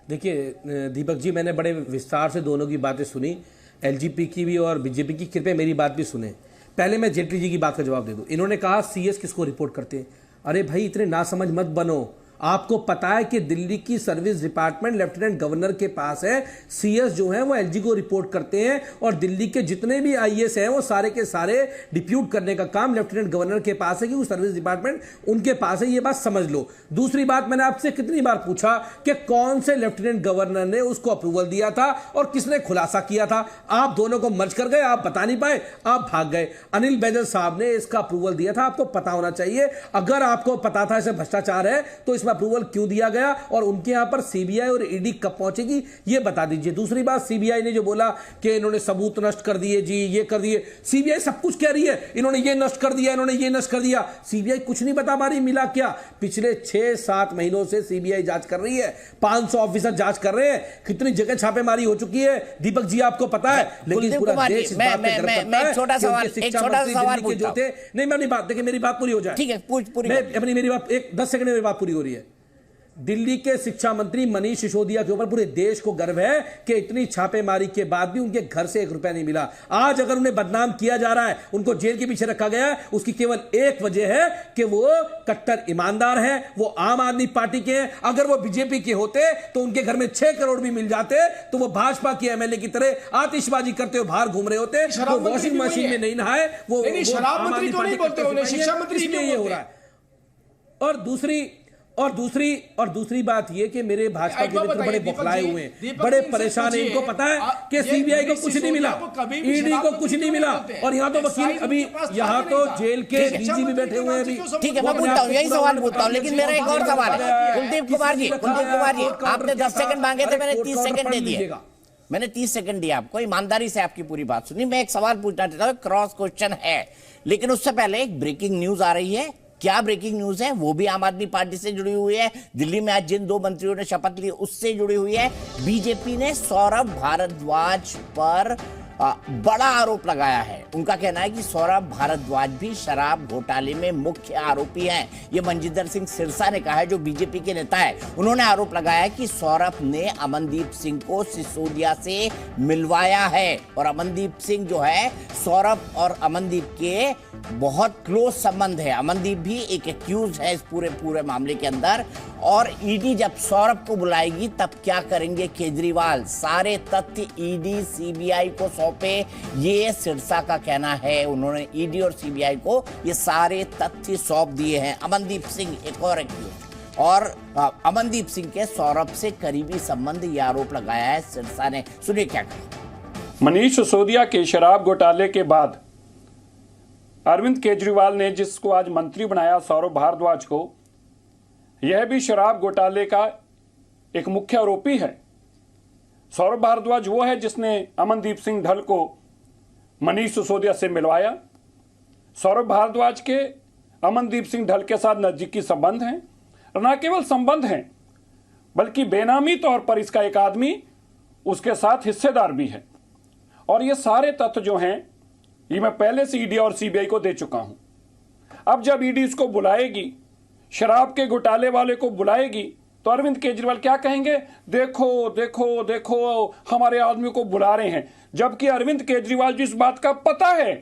देखिए दीपक जी, मैंने बड़े विस्तार से दोनों की बातें सुनी। एलजीपी की भी और बीजेपी की, कृपया मेरी बात भी सुने। पहले मैं जेटली जी की बात का जवाब दे दूं। इन्होंने कहा सीएस किसको रिपोर्ट करते हैं। अरे भाई इतने नासमझ मत बनो। आपको पता है कि दिल्ली की सर्विस डिपार्टमेंट लेफ्टिनेंट गवर्नर के पास है, सीएस जो है वो एलजी को रिपोर्ट करते हैं, और दिल्ली के जितने भी आईएएस हैं वो सारे के सारे डिप्यूट करने का काम लेफ्टिनेंट गवर्नर के पास है, क्योंकि सर्विस डिपार्टमेंट उनके पास है। ये बात समझ लो। दूसरी बात, मैंने आपसे कितनी बार पूछा कि कौन से लेफ्टिनेंट गवर्नर ने उसको अप्रूवल दिया था और किसने खुलासा किया था। आप दोनों को मर्ज कर गए, आप बता नहीं पाए, आप भाग गए। अनिल बैजल साहब ने इसका अप्रूवल दिया था, आपको पता होना चाहिए। अगर आपको पता था इसे भ्रष्टाचार है तो इसमें अप्रूवल क्यों दिया गया, और उनके यहां पर सीबीआई और ईडी कब पहुंचेगी ये बता दीजिए। दूसरी बात, सीबीआई ने जो बोला कि इन्होंने सबूत नष्ट कर दिए जी, ये कर दिए, सीबीआई सब कुछ कह रही है, इन्होंने ये नष्ट कर दिया, इन्होंने ये नष्ट कर दिया। सीबीआई कुछ नहीं बता पा रही मिला क्या। पिछले 6-7 महीनों से सीबीआई जांच कर रही है, 500 ऑफिसर जांच कर रहे हैं, कितनी जगह छापेमारी हो चुकी है दीपक जी आपको पता है। लेकिन पूरा देश इस बात पे गर्व करता है। छोटा सवाल जो थे, नहीं मैं अपनी बात, देखिए मेरी बात पूरी हो जाए, ठीक है पूरी, अपनी मेरी बात 10 सेकंड में मेरी बात पूरी हो रही है। दिल्ली के शिक्षा मंत्री मनीष सिसोदिया के ऊपर पूरे देश को गर्व है कि इतनी छापेमारी के बाद भी उनके घर से 1 रुपया नहीं मिला। आज अगर उन्हें बदनाम किया जा रहा है, उनको जेल के पीछे रखा गया है, उसकी केवल एक वजह है कि वो कट्टर ईमानदार है, वो आम आदमी पार्टी के हैं। अगर वो बीजेपी के होते तो उनके घर में 6 करोड़ भी मिल जाते तो वो भाजपा के एमएलए की तरह आतिशबाजी करते हुए बाहर घूम रहे होते, वो वॉशिंग मशीन में नहीं नहाए, वो शराब मंत्री को नहीं बोलते, उन्हें शिक्षा मंत्री इसलिए ये हो रहा है। और दूसरी बात ये कि मेरे भाजपा के मित्र बड़े बौखलाए हुए हैं, बड़े परेशान हैं। इनको पता है कि सीबीआई को कुछ नहीं मिला, ईडी को कुछ नहीं मिला, और यहाँ तो वकील अभी यहाँ तो जेल के डीजी भी बैठे हुए हैं अभी। ठीक है, मैं पूछता हूँ, यही सवाल पूछता हूँ, लेकिन मेरा एक और सवाल है। कुलदीप कुमार जी, आपने 10 सेकंड मांगे थे, मैंने 30 सेकंड दे दिए। मैंने 30 सेकंड दिया आपको, ईमानदारी से आपकी पूरी बात सुनी। मैं एक सवाल पूछना चाहता हूँ, क्रॉस क्वेश्चन है, लेकिन उससे पहले एक ब्रेकिंग न्यूज आ रही है। क्या ब्रेकिंग न्यूज है? वो भी आम आदमी पार्टी से जुड़ी हुई है। दिल्ली में आज जिन 2 मंत्रियों ने शपथ ली उससे जुड़ी हुई है। बीजेपी ने सौरभ भारद्वाज पर बड़ा आरोप लगाया है। उनका कहना है कि सौरभ भारद्वाज भी शराब घोटाले में मुख्य आरोपी हैं। ये मनजिंदर सिंह सिरसा ने कहा है, जो बीजेपी के नेता है। उन्होंने आरोप लगाया कि सौरभ ने अमनदीप सिंह को सिसोदिया से मिलवाया है, और अमनदीप सिंह जो है, सौरभ और अमनदीप के बहुत क्लोज संबंध है। अमनदीप भी एक एक्यूज है इस पूरे मामले के अंदर। और ईडी जब सौरभ को बुलाएगी तब क्या करेंगे केजरीवाल? सारे तथ्य ईडी सीबीआई को सौंपे, ये सिरसा का कहना है। उन्होंने ईडी और सीबीआई को ये सारे तथ्य सौंप दिए हैं। अमनदीप सिंह एक और एक्यूज, और अमनदीप सिंह के सौरभ से करीबी संबंध, ये आरोप लगाया है सिरसा ने। सुनिए क्या कहा। मनीष सिसोदिया के शराब घोटाले के बाद अरविंद केजरीवाल ने जिसको आज मंत्री बनाया, सौरभ भारद्वाज को, यह भी शराब घोटाले का एक मुख्य आरोपी है। सौरभ भारद्वाज वो है जिसने अमनदीप सिंह ढल को मनीष सिसोदिया से मिलवाया। सौरभ भारद्वाज के अमनदीप सिंह ढल के साथ नजदीकी संबंध हैं, और न केवल संबंध हैं बल्कि बेनामी तौर पर इसका एक आदमी उसके साथ हिस्सेदार भी है। और ये सारे तथ्य जो हैं ये मैं पहले से ईडी और सीबीआई को दे चुका हूं। अब जब ईडी इसको बुलाएगी, शराब के घोटाले वाले को बुलाएगी, तो अरविंद केजरीवाल क्या कहेंगे? देखो देखो देखो हमारे आदमी को बुला रहे हैं। जबकि अरविंद केजरीवाल जी इस बात का पता है,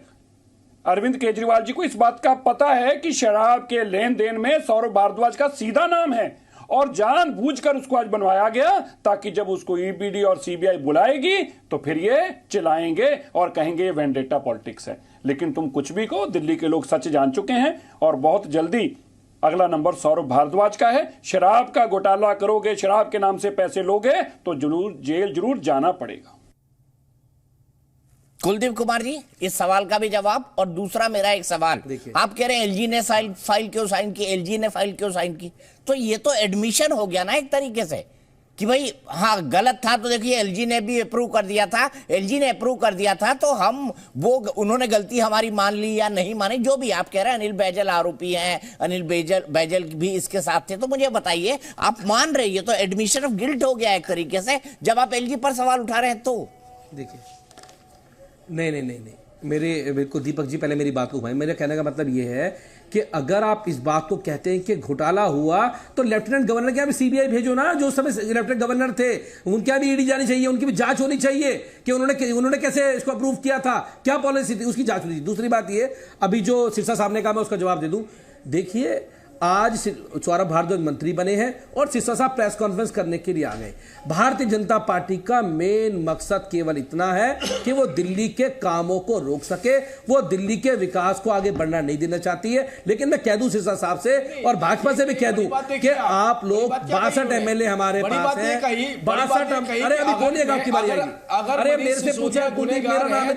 अरविंद केजरीवाल जी को इस बात का पता है कि शराब के लेन देन में सौरभ भारद्वाज का सीधा नाम है, और जानबूझकर उसको आज बनवाया गया ताकि जब उसको ईडी और सीबीआई बुलाएगी तो फिर ये चिल्लाएंगे और कहेंगे ये वेंडेटा पॉलिटिक्स है। लेकिन तुम कुछ भी कहो, दिल्ली के लोग सच जान चुके हैं, और बहुत जल्दी अगला नंबर सौरभ भारद्वाज का है। शराब का घोटाला करोगे, शराब के नाम से पैसे लोगे तो जेल जरूर जाना पड़ेगा। कुलदीप कुमार जी, इस सवाल का भी जवाब। और दूसरा मेरा एक सवाल, आप कह रहे हैं एलजी ने फाइल क्यों साइन की, एलजी ने फाइल क्यों साइन की? तो ये तो एडमिशन हो गया ना एक तरीके से कि भाई हाँ गलत था, तो देखिए एलजी ने भी अप्रूव कर दिया था। एलजी ने अप्रूव कर दिया था तो हम वो उन्होंने गलती हमारी मान ली या नहीं मानी, जो भी आप कह रहे हैं। अनिल बैजल आरोपी हैं, अनिल बैजल भी इसके साथ थे। तो मुझे बताइए, आप मान रहे हैं तो एडमिशन ऑफ गिल्ट हो गया एक तरीके से, जब आप एलजी पर सवाल उठा रहे हैं। तो देखिए, नहीं, मेरे को दीपक जी पहले मेरी बात को घुमाएं। मेरे कहने का मतलब ये है कि अगर आप इस बात को कहते हैं कि घोटाला हुआ तो लेफ्टिनेंट गवर्नर के यहाँ भी सीबीआई भेजो ना, जो समय लेफ्टिनेंट गवर्नर थे उनके यहाँ भी ईडी जानी चाहिए, उनकी भी जांच होनी चाहिए कि उन्होंने कैसे इसको अप्रूव किया था, क्या पॉलिसी थी, उसकी जांच होनी चाहिए। दूसरी बात ये, अभी जो सिरसा साहब ने कहा मैं उसका जवाब दे दूं। देखिए आज सौरभ भारद्वाज मंत्री बने हैं और सिरसा साहब प्रेस कॉन्फ्रेंस करने के लिए आ गए। भारतीय जनता पार्टी का मेन मकसद केवल इतना है कि वो दिल्ली के कामों को रोक सके, वो दिल्ली के विकास को आगे बढ़ना नहीं देना चाहती है। लेकिन मैं कह दूं सिरसा साहब से और भाजपा से भी कह दूं कि आप लोग 62 एमएलए हमारे पास हैं, 62। अरे अभी बोलिएगा, आपकी बारी आएगी। अरे मेरे से पूछा कुलदीप मेरा नाम है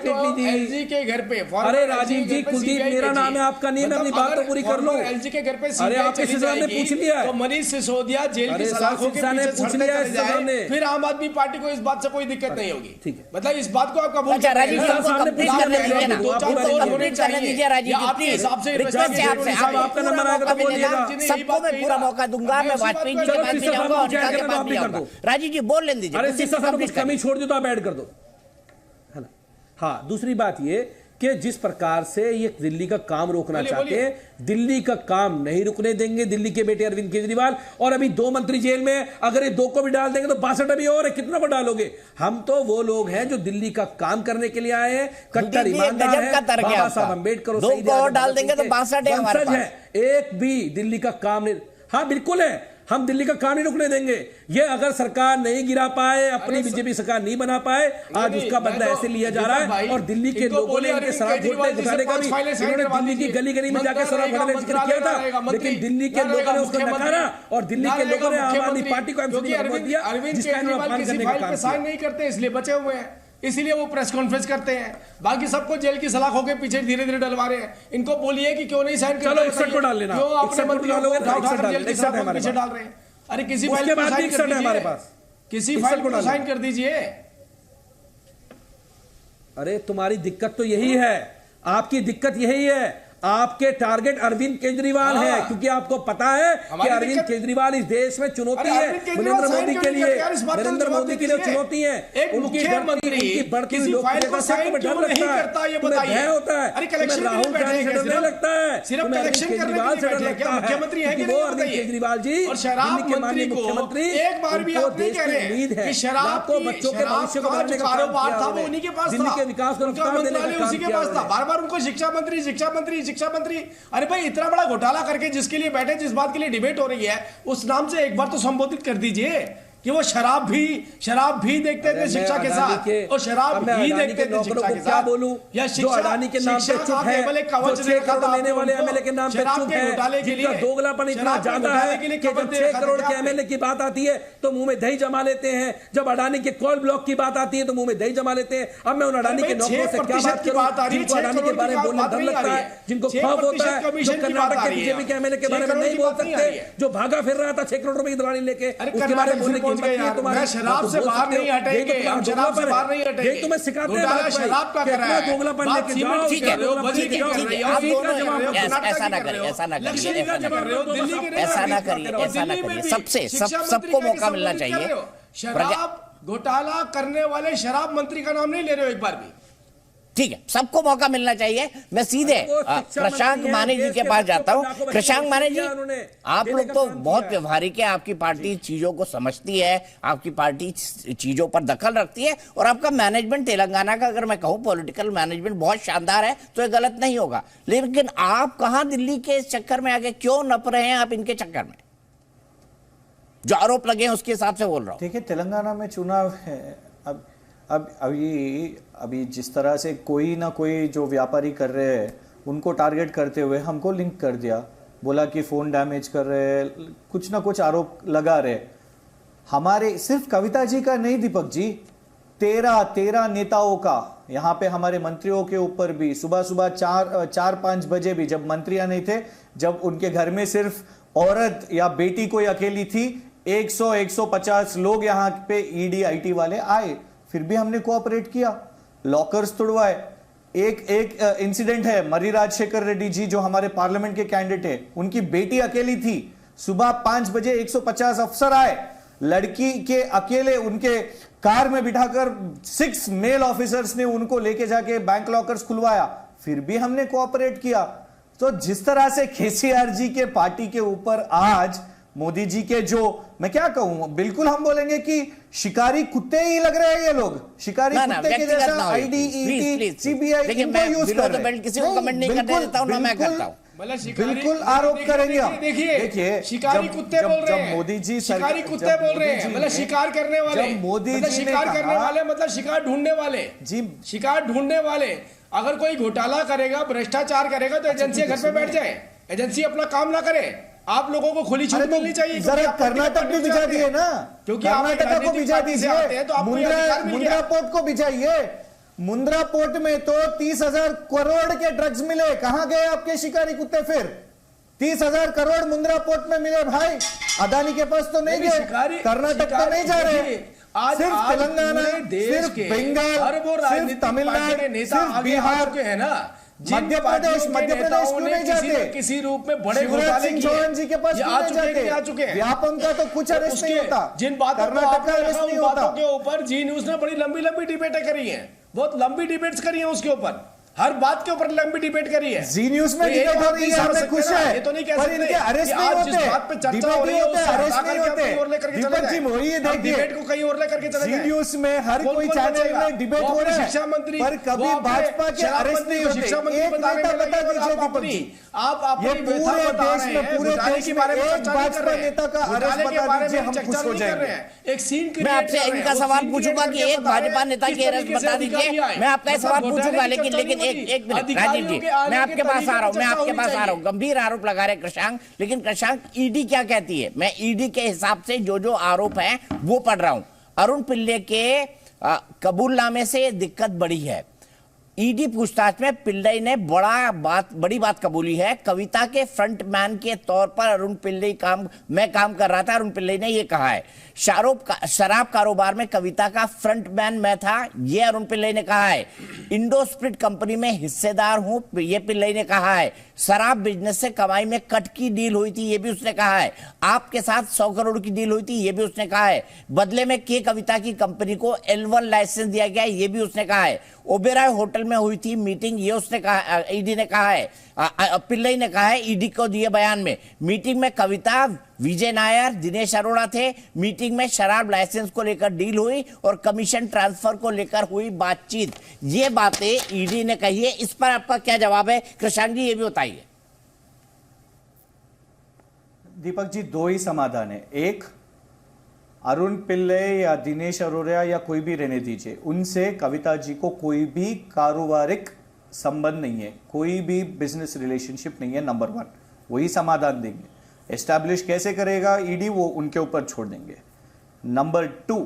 एलजी के घर पे। अरे राजीव जी कुलदीप मेरा नाम है, आपका नहीं है, अपनी बात तो पूरी कर लो। एलजी के घर पे आपके सिरसा ने पूछ लिया है तो मनीष सिसोदिया जेल की सलाखों के पीछे पूछ लिया है, फिर आम आदमी पार्टी को इस बात से कोई दिक्कत नहीं होगी। ठीक है, मतलब इस बात को आप कबूल अच्छा राजीव जी हमको कंप्लीट करने दीजिए ना, कंप्लीट करने दीजिए राजीव जी प्लीज, रिक्वेस्ट है आपसे, आपका नंबर आएगा तो बोलिएगा, सबको मैं पूरा मौका दूंगा। मैं वाजपेयी जी के पास भी जाऊंगा और उनका के पास भी जाऊंगा। राजीव जी बोल लेने दीजिए। अरे सिरसा साहब कुछ कमी छोड़ दो तो आप ऐड कर दो, है ना। हाँ, दूसरी बात ये कि जिस प्रकार से ये दिल्ली का काम रोकना चाहते हैं, दिल्ली का काम नहीं रुकने देंगे दिल्ली के बेटे अरविंद केजरीवाल। और अभी 2 मंत्री जेल में, अगर ये 2 को भी डाल देंगे तो 62 अभी और है, कितना को डालोगे? हम तो वो लोग हैं जो दिल्ली का काम करने के लिए आए हैं, कट्टर ईमानदार हैं। बाबा साहब अम्बेडकर 2 को और डाल देंगे तो 62 है हमारे पास। एक भी दिल्ली का काम नहीं। हाँ बिल्कुल है, हम दिल्ली का काम नहीं रुकने देंगे। ये अगर सरकार नहीं गिरा पाए, अपनी बीजेपी सरकार नहीं बना पाए, आज उसका बदला ऐसे लिया जा रहा है। और दिल्ली के लोगों ने इनके शराब घोटाले का भी, इन्होंने दिल्ली की गली गली में जाकर शराब घोटाले का जिक्र किया था, लेकिन दिल्ली के लोगों ने उसको नकारा और दिल्ली के लोगों ने आम आदमी पार्टी को एमसीडी का वोट दिया, जिसका इन्होंने अपमान करने का काम साइन नहीं करते, इसलिए बचे हुए हैं, इसीलिए वो प्रेस कॉन्फ्रेंस करते हैं। बाकी सबको जेल की सलाखों के पीछे धीरे धीरे डलवा रहे हैं। इनको बोलिए कि क्यों नहीं साइन करते। चलो 61 को डाल लेना, क्यों अपने मंत्रियों को जेल की सलाखों के पीछे डाल रहे हैं? अरे किसी फाइल को साइन कर दीजिए, हमारे पास किसी फाइल को साइन कर दीजिए। अरे तुम्हारी दिक्कत तो यही है, आपकी दिक्कत यही है, आपके टारगेट अरविंद केजरीवाल है, क्योंकि आपको पता है कि अरविंद केजरीवाल इस देश में चुनौती है नरेंद्र मोदी के लिए, नरेंद्र मोदी के लिए चुनौती है। उनकी बढ़ती हुई लोकप्रियता से तुम्हें डर लगता है, तुम्हें भय होता है, तुम्हें राहुल गांधी से डरने लगता है, तुम्हें अरविंद केजरीवाल से डर लगता है, क्योंकि वो अरविंद केजरीवाल जी दिल्ली के माननीय मुख्यमंत्री, उनको देश की उम्मीद है, आपको बच्चों के भविष्य को बनाने का कारोबार था, वो उन्हीं के पास था, दिल्ली के विकास को रफ्तार देने का काम उसी के पास था। बार बार उनको शिक्षा मंत्री, अरे भाई इतना बड़ा घोटाला करके जिसके लिए बैठे, जिस बात के लिए डिबेट हो रही है, उस नाम से एक बार तो संबोधित कर दीजिए कि वो शराब भी देखते थे शिक्षा के साथ, और शराब भी देखते थे शिक्षा के साथ। या जो अडानी के नाम पे चुप है, जो 6 करोड़ लेने वाले एमएलए के नाम पे चुप है, जिनका दोगलापन इतना ज्यादा है कि जब 6 करोड़ के एमएलए की बात आती है तो मुंह में दही जमा लेते हैं, जब अडानी के कोल ब्लॉक की बात आती है तो मुंह में दही जमा लेते हैं। अब मैं उन अडानी के नौकरों से क्या बात करूं, जिनको अडानी के बारे में बोलने डर लगता है, जिनको खौफ होता है, जो कर्नाटक के बीजेपी के एमएलए के बारे में नहीं बोल सकते, जो भागा फिर रहा था 6 करोड़ रुपए की दलाली लेके, उसके बारे में बोलने की मैं शराब से बाहर नहीं हटेंगे, हम शराब से बाहर नहीं हटेंगे। ये तुम्हें सिखाते हैं शराब का कर रहा है, दोगलापन लेके जाओ। ठीक है, ऐसा ना करिए, ऐसा ना करिए, सबको मौका मिलना चाहिए। शराब घोटाला करने वाले शराब मंत्री का नाम नहीं ले रहे हो एक बार भी। ठीक है, सबको मौका मिलना चाहिए। मैं सीधे कृषांक माने जी के पास जाता हूं। कृषांक माने जी, आप लोग तो बहुत व्यवहारिक है, आपकी पार्टी चीजों को समझती है, आपकी पार्टी चीजों पर दखल रखती है, और आपका मैनेजमेंट तेलंगाना का अगर मैं कहूं पॉलिटिकल मैनेजमेंट बहुत शानदार है, तो ये गलत नहीं होगा। लेकिन आप कहां दिल्ली के चक्कर में आगे क्यों नप रहे हैं? आप इनके चक्कर में जो आरोप लगे हैं उसके हिसाब से बोल रहा हूं। देखिए, तेलंगाना में चुनाव है, अभी जिस तरह से कोई ना कोई जो व्यापारी कर रहे हैं उनको टारगेट करते हुए हमको लिंक कर दिया, बोला कि फोन डैमेज कर रहे हैं, कुछ ना कुछ आरोप लगा रहे। हमारे सिर्फ कविता जी का नहीं दीपक जी, 13 नेताओं का, यहाँ पे हमारे मंत्रियों के ऊपर भी सुबह 4-5 बजे भी, जब मंत्रियां नहीं थे, जब उनके घर में सिर्फ औरत या बेटी कोई अकेली थी, 100-150 लोग यहाँ पे ईडी आईटी वाले आए, फिर भी हमने कोऑपरेट किया, लॉकर्स तोड़वाए। एक इंसिडेंट है, मर्री राजशेखर रेड्डी जी जो हमारे पार्लियामेंट के कैंडिडेट है, उनकी बेटी अकेली थी, सुबह 5 बजे 150 अफसर आए, लड़की के अकेले उनके कार में बिठाकर 6 मेल ऑफिसर्स ने उनको लेके जाके बैंक लॉकर्स खुलवाया, फिर भी हमने कोऑपरेट किया। तो जिस तरह से केसीआर जी के पार्टी के ऊपर आज मोदी जी के जो, मैं क्या कहूं, बिल्कुल हम बोलेंगे कि शिकारी कुत्ते ही लग रहे हैं ये लोग, शिकारी कुत्ते के जैसा आईडी, ईडी, सीबीआई इनको यूज कर रहे हैं। किसी को कमेंट नहीं करने देता हूं ना मैं करता हूं। बिल्कुल आरोप करेंगे हम। देखिए शिकारी कुत्ते बोल रहे हैं, मोदी जी शिकारी कुत्ते बोल रहे हैं, मतलब शिकार करने वाले, मोदी जी शिकार करने वाले मतलब शिकार ढूंढने वाले जी, शिकार ढूंढने वाले। अगर कोई घोटाला करेगा, भ्रष्टाचार करेगा तो एजेंसी घर पे बैठ जाए, एजेंसी अपना काम ना करे। आप लोगों को खुली छूट मिलनी चाहिए। जरा कर्नाटक भी भिजा दिए ना, क्योंकि कर्नाटक को भिजा दीजिए, मुंद्रा पोर्ट को भिजाइए। मुंद्रा पोर्ट में तो 30,000 करोड़ के ड्रग्स मिले, कहां गए आपके शिकारी कुत्ते? फिर 30,000 करोड़ मुंद्रा पोर्ट में मिले भाई, अदानी के पास तो नहीं गए, कर्नाटक तो नहीं जा रहे, सिर्फ तेलंगाना, सिर्फ बंगाल, सिर्फ तमिलनाडु, सिर्फ बिहार के है ना, मध्य प्रदेश क्यों नहीं जाते? किसी रूप में बड़े शिवराज सिंह चौहान जी के पास क्यों नहीं जाते? आ चुके हैं। व्यापम का तो कुछ अरेस्ट नहीं होता, जिन बातों कर्नाटक का अरेस्ट नहीं होता। के ऊपर जी न्यूज ने बड़ी लंबी लंबी डिबेटें करी हैं, बहुत लंबी डिबेट्स करी हैं उसके ऊपर, हर बात के ऊपर लंबी डिबेट करी है। जी न्यूज में डिबेट हो रही है, हमें खुश है, ये तो नहीं कह पर इनके अरेस्ट नहीं होते, डिबेट नहीं होते, अरेस्ट नहीं होते। दीपक जी वही देखिए, डिबेट को कहीं और लेकर के चले जी न्यूज में हर कोई चैनल में डिबेट हो रहा है, शिक्षा मंत्री, पर कभी भाजपा के अरेस्ट नहीं होते। शिक्षा मंत्री एक नेता बता दीजिए दीपक जी, आप ये पूरे देश में एक भाजपा नेता का अरेस्ट बता दीजिए, हम खुश हो जाएंगे। एक सीन मैं आपसे इनका सवाल पूछूंगा कि एक भाजपा नेता की अरेस्ट बता दीजिए, मैं आपका सवाल पूछूंगा, लेकिन एक मिनट राजीव जी, मैं आपके पास आ रहा हूं, गंभीर आरोप लगा रहे कृषांक, लेकिन कृषांक ईडी क्या कहती है? मैं ईडी के हिसाब से जो आरोप है वो पढ़ रहा हूं। अरुण पिल्ले के कबूलनामे से दिक्कत बड़ी है। ईडी पूछताछ में पिल्लई ने बड़ी बात कबूली है। कविता के फ्रंटमैन के तौर पर अरुण पिल्लई मैं काम कर रहा था, अरुण पिल्लई ने यह कहा है। शराब कारोबार में कविता का फ्रंटमैन मैं था, यह अरुण पिल्लई ने कहा है। इंडो स्प्रिट कंपनी में हिस्सेदार हूं, यह पिल्लई ने कहा है। शराब बिजनेस से कमाई में कट की डील हुई थी, यह भी उसने कहा है। आपके साथ 100 करोड़ की डील हुई थी, यह भी उसने कहा है। बदले में के कविता की कंपनी को L1 लाइसेंस दिया गया, यह भी उसने कहा है। ओबेरॉय होटल में हुई थी मीटिंग, ये उसने कहा, ईडी ने कहा है, पिल्लई ने कहा है ईडी को दिए बयान में। मीटिंग में कविता, विजय नायर, दिनेश अरोड़ा थे। मीटिंग में शराब लाइसेंस को लेकर डील हुई और कमीशन ट्रांसफर को लेकर हुई बातचीत। ये बातें ईडी ने कही है, इस पर आपका क्या जवाब है कृषांक जी, ये भी बताइए। दीपक जी, दो ही समाधान है। एक, अरुण पिल्लई या दिनेश अरोड़ा या कोई भी रहने दीजिए, उनसे कविता जी को कोई भी कारोबारिक संबंध नहीं है, कोई भी बिजनेस रिलेशनशिप नहीं है। नंबर 1 वही समाधान देंगे। एस्टैब्लिश कैसे करेगा ईडी, वो उनके ऊपर छोड़ देंगे। नंबर 2,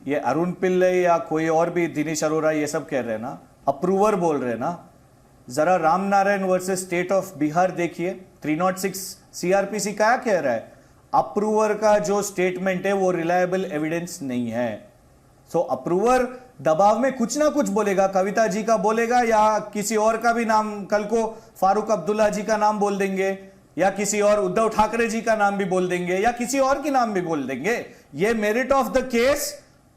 ये अरुण पिल्लई या कोई और भी, दिनेश अरोड़ा, ये सब कह रहे हैं ना, अप्रूवर बोल रहे हैं ना। जरा Ram Narayan versus state of Bihar देखिए, 306 सीआरपीसी क्या कह रहा है? अप्रूवर का जो स्टेटमेंट है वो रिलायबल एविडेंस नहीं है। सो अप्रूवर दबाव में कुछ ना कुछ बोलेगा, कविता जी का बोलेगा या किसी और का भी नाम, कल को फारूक अब्दुल्ला जी का नाम बोल देंगे या किसी और उद्धव ठाकरे जी का नाम भी बोल देंगे या किसी और की नाम भी बोल देंगे। ये merit of the case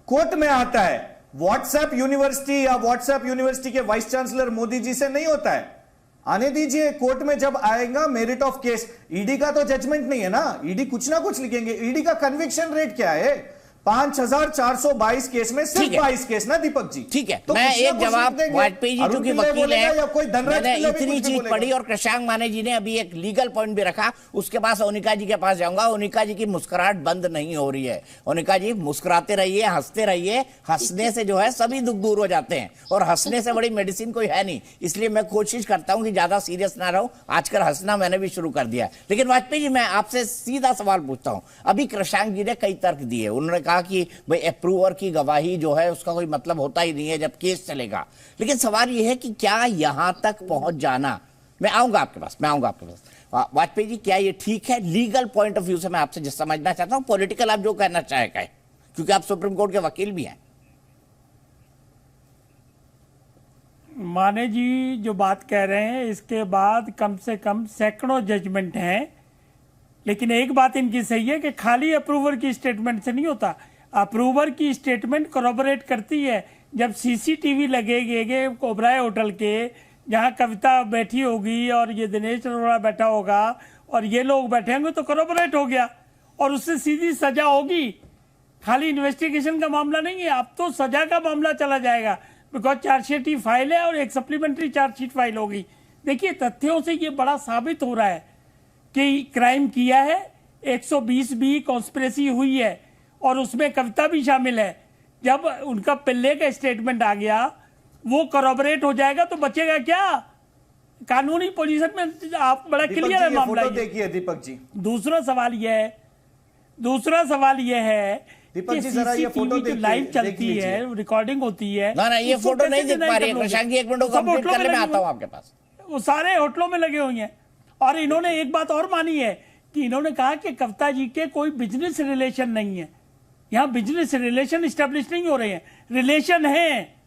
court में आता है। व्हाट्सएप यूनिवर्सिटी या व्हाट्सएप यूनिवर्सिटी के वाइस चांसलर मोदी जी से नहीं होता है। आने दीजिए, कोर्ट में जब आएगा मेरिट ऑफ केस। ईडी का तो जजमेंट नहीं है ना, ईडी कुछ ना कुछ लिखेंगे। ईडी का कन्विक्शन रेट क्या है? 5422 केस में सिर्फ 22 केस ना दीपक जी। ठीक है, तो मैं एक जवाब, वाजपेयी जी चूंकि वकील है, मैंने इतनी चीज पढ़ी और कृषांक माने जी ने अभी एक लीगल पॉइंट भी रखा। उसके बाद ओनिका जी के पास जाऊंगा। ओनिका जी की मुस्कुराहट बंद नहीं हो रही है। ओनिका जी मुस्कुराते रहिए, हंसते रहिए। हंसने से जो है सभी दुख दूर हो जाते हैं और हंसने से बड़ी मेडिसिन कोई है नहीं। इसलिए मैं कोशिश करता हूं कि ज्यादा सीरियस ना रहूं। आजकल हंसना मैंने भी शुरू कर दिया। लेकिन वाजपेयी जी, मैं आपसे सीधा सवाल पूछता हूं। अभी कृषांक जी ने कई तर्क दिए। उन्होंने कहा कि भाई अप्रूवर की गवाही जो है उसका कोई मतलब होता ही नहीं है जब केस चलेगा। लेकिन सवाल यह है कि क्या यहां तक पहुंच जाना, मैं आऊंगा आपके पास। वाजपेयी जी, क्या ये ठीक है? लीगल पॉइंट ऑफ व्यू से मैं आपसे समझना चाहता हूं, पॉलिटिकल आप जो कहना चाहे कहें, क्योंकि आप सुप्रीम कोर्ट के वकील भी हैं। माने जी जो बात कह रहे हैं, इसके बाद कम से कम सैकड़ों जजमेंट हैं। लेकिन एक बात इनकी सही है कि खाली अप्रूवर की स्टेटमेंट से नहीं होता। अप्रूवर की स्टेटमेंट कोरोबोरेट करती है। जब सीसीटीवी लगेगे ओबराय होटल के, जहाँ कविता बैठी होगी और ये दिनेश अरोड़ा बैठा होगा और ये लोग बैठे होंगे तो कोलैबोरेट हो गया और उससे सीधी सजा होगी। खाली इन्वेस्टिगेशन का मामला नहीं है, अब तो सजा का मामला चला जाएगा, बिकॉज चार्जशीट ही फाइल है और एक सप्लीमेंट्री चार्जशीट फाइल होगी। देखिए तथ्यों से ये बड़ा साबित हो रहा है कि क्राइम किया है, 120B कॉन्स्पिरेसी हुई है और उसमें कविता भी शामिल है। जब उनका पिल्ले का स्टेटमेंट आ गया, वो कॉरबोरेट हो जाएगा तो बचेगा क्या? कानूनी पोजीशन में आप बड़ा क्लियर है मामला। देखिए दीपक जी, दूसरा सवाल यह है दीपक जी जरा ये फोटो जो लाइव चलती है, रिकॉर्डिंग होती है, ना ये फोटो नहीं दिख पा रही है। प्रशांत जी एक मिनट कंप्लीट कर ले, मैं आता हूं आपके पास। वो सारे होटलों में लगे हुए हैं और इन्होंने एक बात और मानी है कि इन्होंने कहा कि कविता जी के कोई बिजनेस रिलेशन नहीं है। यहाँ बिजनेस रिलेशन स्टैब्लिश नहीं हो रहे हैं, रिलेशन है,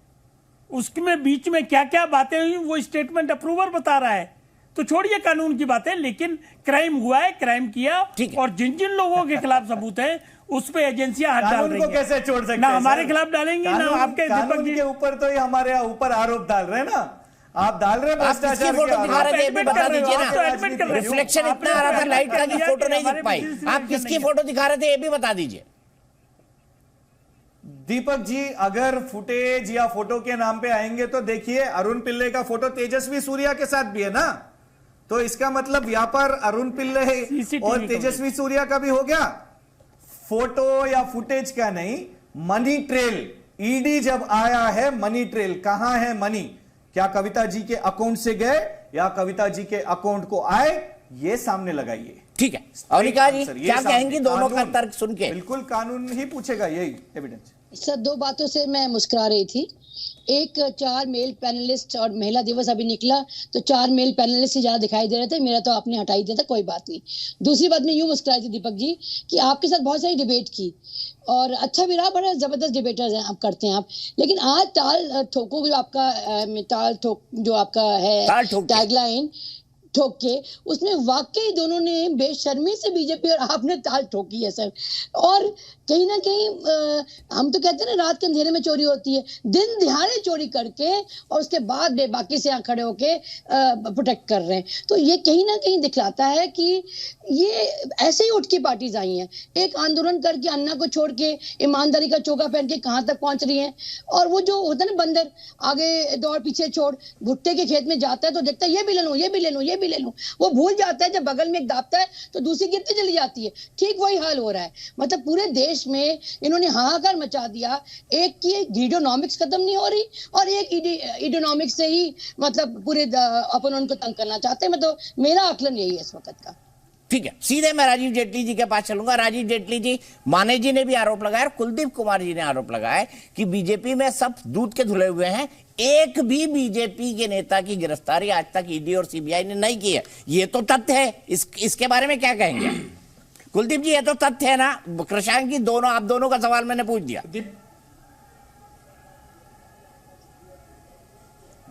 उसमें बीच में क्या क्या बातें हुई वो स्टेटमेंट अप्रूवर बता रहा है। तो छोड़िए कानून की बातें, लेकिन क्राइम हुआ है, क्राइम किया और जिन जिन लोगों के खिलाफ सबूत है उस पे एजेंसियां हाथ डाल रही हैं। कैसे छोड़ सकते हैं? ना हमारे खिलाफ डालेंगी ना आपके दीपक जी के ऊपर, तो ये हमारे ऊपर आरोप डाल रहे हैं ना, आप डाल रहे हैं भ्रष्टाचार। फोटो दिखा रहे थे, बता दीजिए ना, रिफ्लेक्शन इतना आ रहा था लाइट का कि फोटो नहीं दिख पाई। आप किसकी फोटो दिखा रहे थे ये भी बता दीजिए। दीपक जी अगर फुटेज या फोटो के नाम पे आएंगे तो देखिए, अरुण पिल्ले का फोटो तेजस्वी सूर्या के साथ भी है ना, तो इसका मतलब यहाँ पर अरुण पिल्ले और तेजस्वी सूर्या का भी हो गया। फोटो या फुटेज का नहीं, मनी ट्रेल, ईडी जब आया है, मनी ट्रेल कहां है मनी, क्या कविता जी के अकाउंट से गए या कविता जी के अकाउंट को आए, ये सामने लगाइए। ठीक है, अवनिका जी क्या कहेंगी दोनों का तर्क सुन के? बिल्कुल कानून ही पूछेगा, यही एविडेंस। सर दो बातों से मैं मुस्कुरा रही थी। एक 4 मेल पैनलिस्ट और महिला दिवस अभी निकला तो 4 मेल पैनलिस्ट से ज्यादा दिखाई दे रहे थे, मेरा तो आपने हटा ही दिया था, कोई बात नहीं। दूसरी बात मैं यूं मुस्कुराई थी दीपक जी कि आपके साथ बहुत सारी डिबेट की और अच्छा भी रहा, बड़ा जबरदस्त डिबेटर्स हैं आप, करते हैं आप, लेकिन आज ताल ठोको जो आपका ताल ठोक जो आपका है टैगलाइन ठोक के, उसमें वाकई दोनों ने बेशर्मी से बीजेपी और आपने ताल ठोकी है सर। और कहीं ना कहीं हम तो कहते हैं ना रात के अंधेरे में चोरी होती है, दिन दिहाड़े चोरी करके और उसके बाद बेबाकी से यहाँ खड़े होके प्रोटेक्ट कर रहे हैं। तो ये कहीं ना कहीं दिखलाता है कि ये ऐसे ही उठ के पार्टीज आई हैं, एक आंदोलन करके अन्ना को छोड़ के ईमानदारी का चोगा पहन के कहाँ तक पहुंच रही हैं। और वो जो होता है ना बंदर, आगे दौड़ पीछे छोड़, भुट्टे के खेत में जाता है तो देखता है ये भी ले लूं, ये भी ले लूं, ये भी ले लूं, वो भूल जाता है जब बगल में एक दापता है तो दूसरी गिरती चली जाती है। ठीक वही हाल हो रहा है, मतलब पूरे देश में इन्होंने हाहाकार मचा दिया। एक की गीडोनॉमिक्स खत्म नहीं हो रही और एक इडोनॉमिक्स से ही मतलब पूरे अपन उनको तंग करना चाहते हैं। मतलब मेरा आकलन यही है इस वक्त का। ठीक है, सीधे मैं राजीव जेटली जी के पास चलूंगा। राजीव जेटली जी, माने जी ने भी आरोप लगाया, कुलदीप कुमार जी ने आरोप लगाया कि बीजेपी में सब दूध के धुले हुए हैं, एक भी बीजेपी के नेता की गिरफ्तारी आज तक ईडी और सीबीआई ने नहीं की है। ये तो तथ्य है, इसके बारे में क्या कहेंगे कुलदीप जी? ये तो तथ्य है ना। कृषांक जी, दोनों आप दोनों का सवाल मैंने पूछ दिया।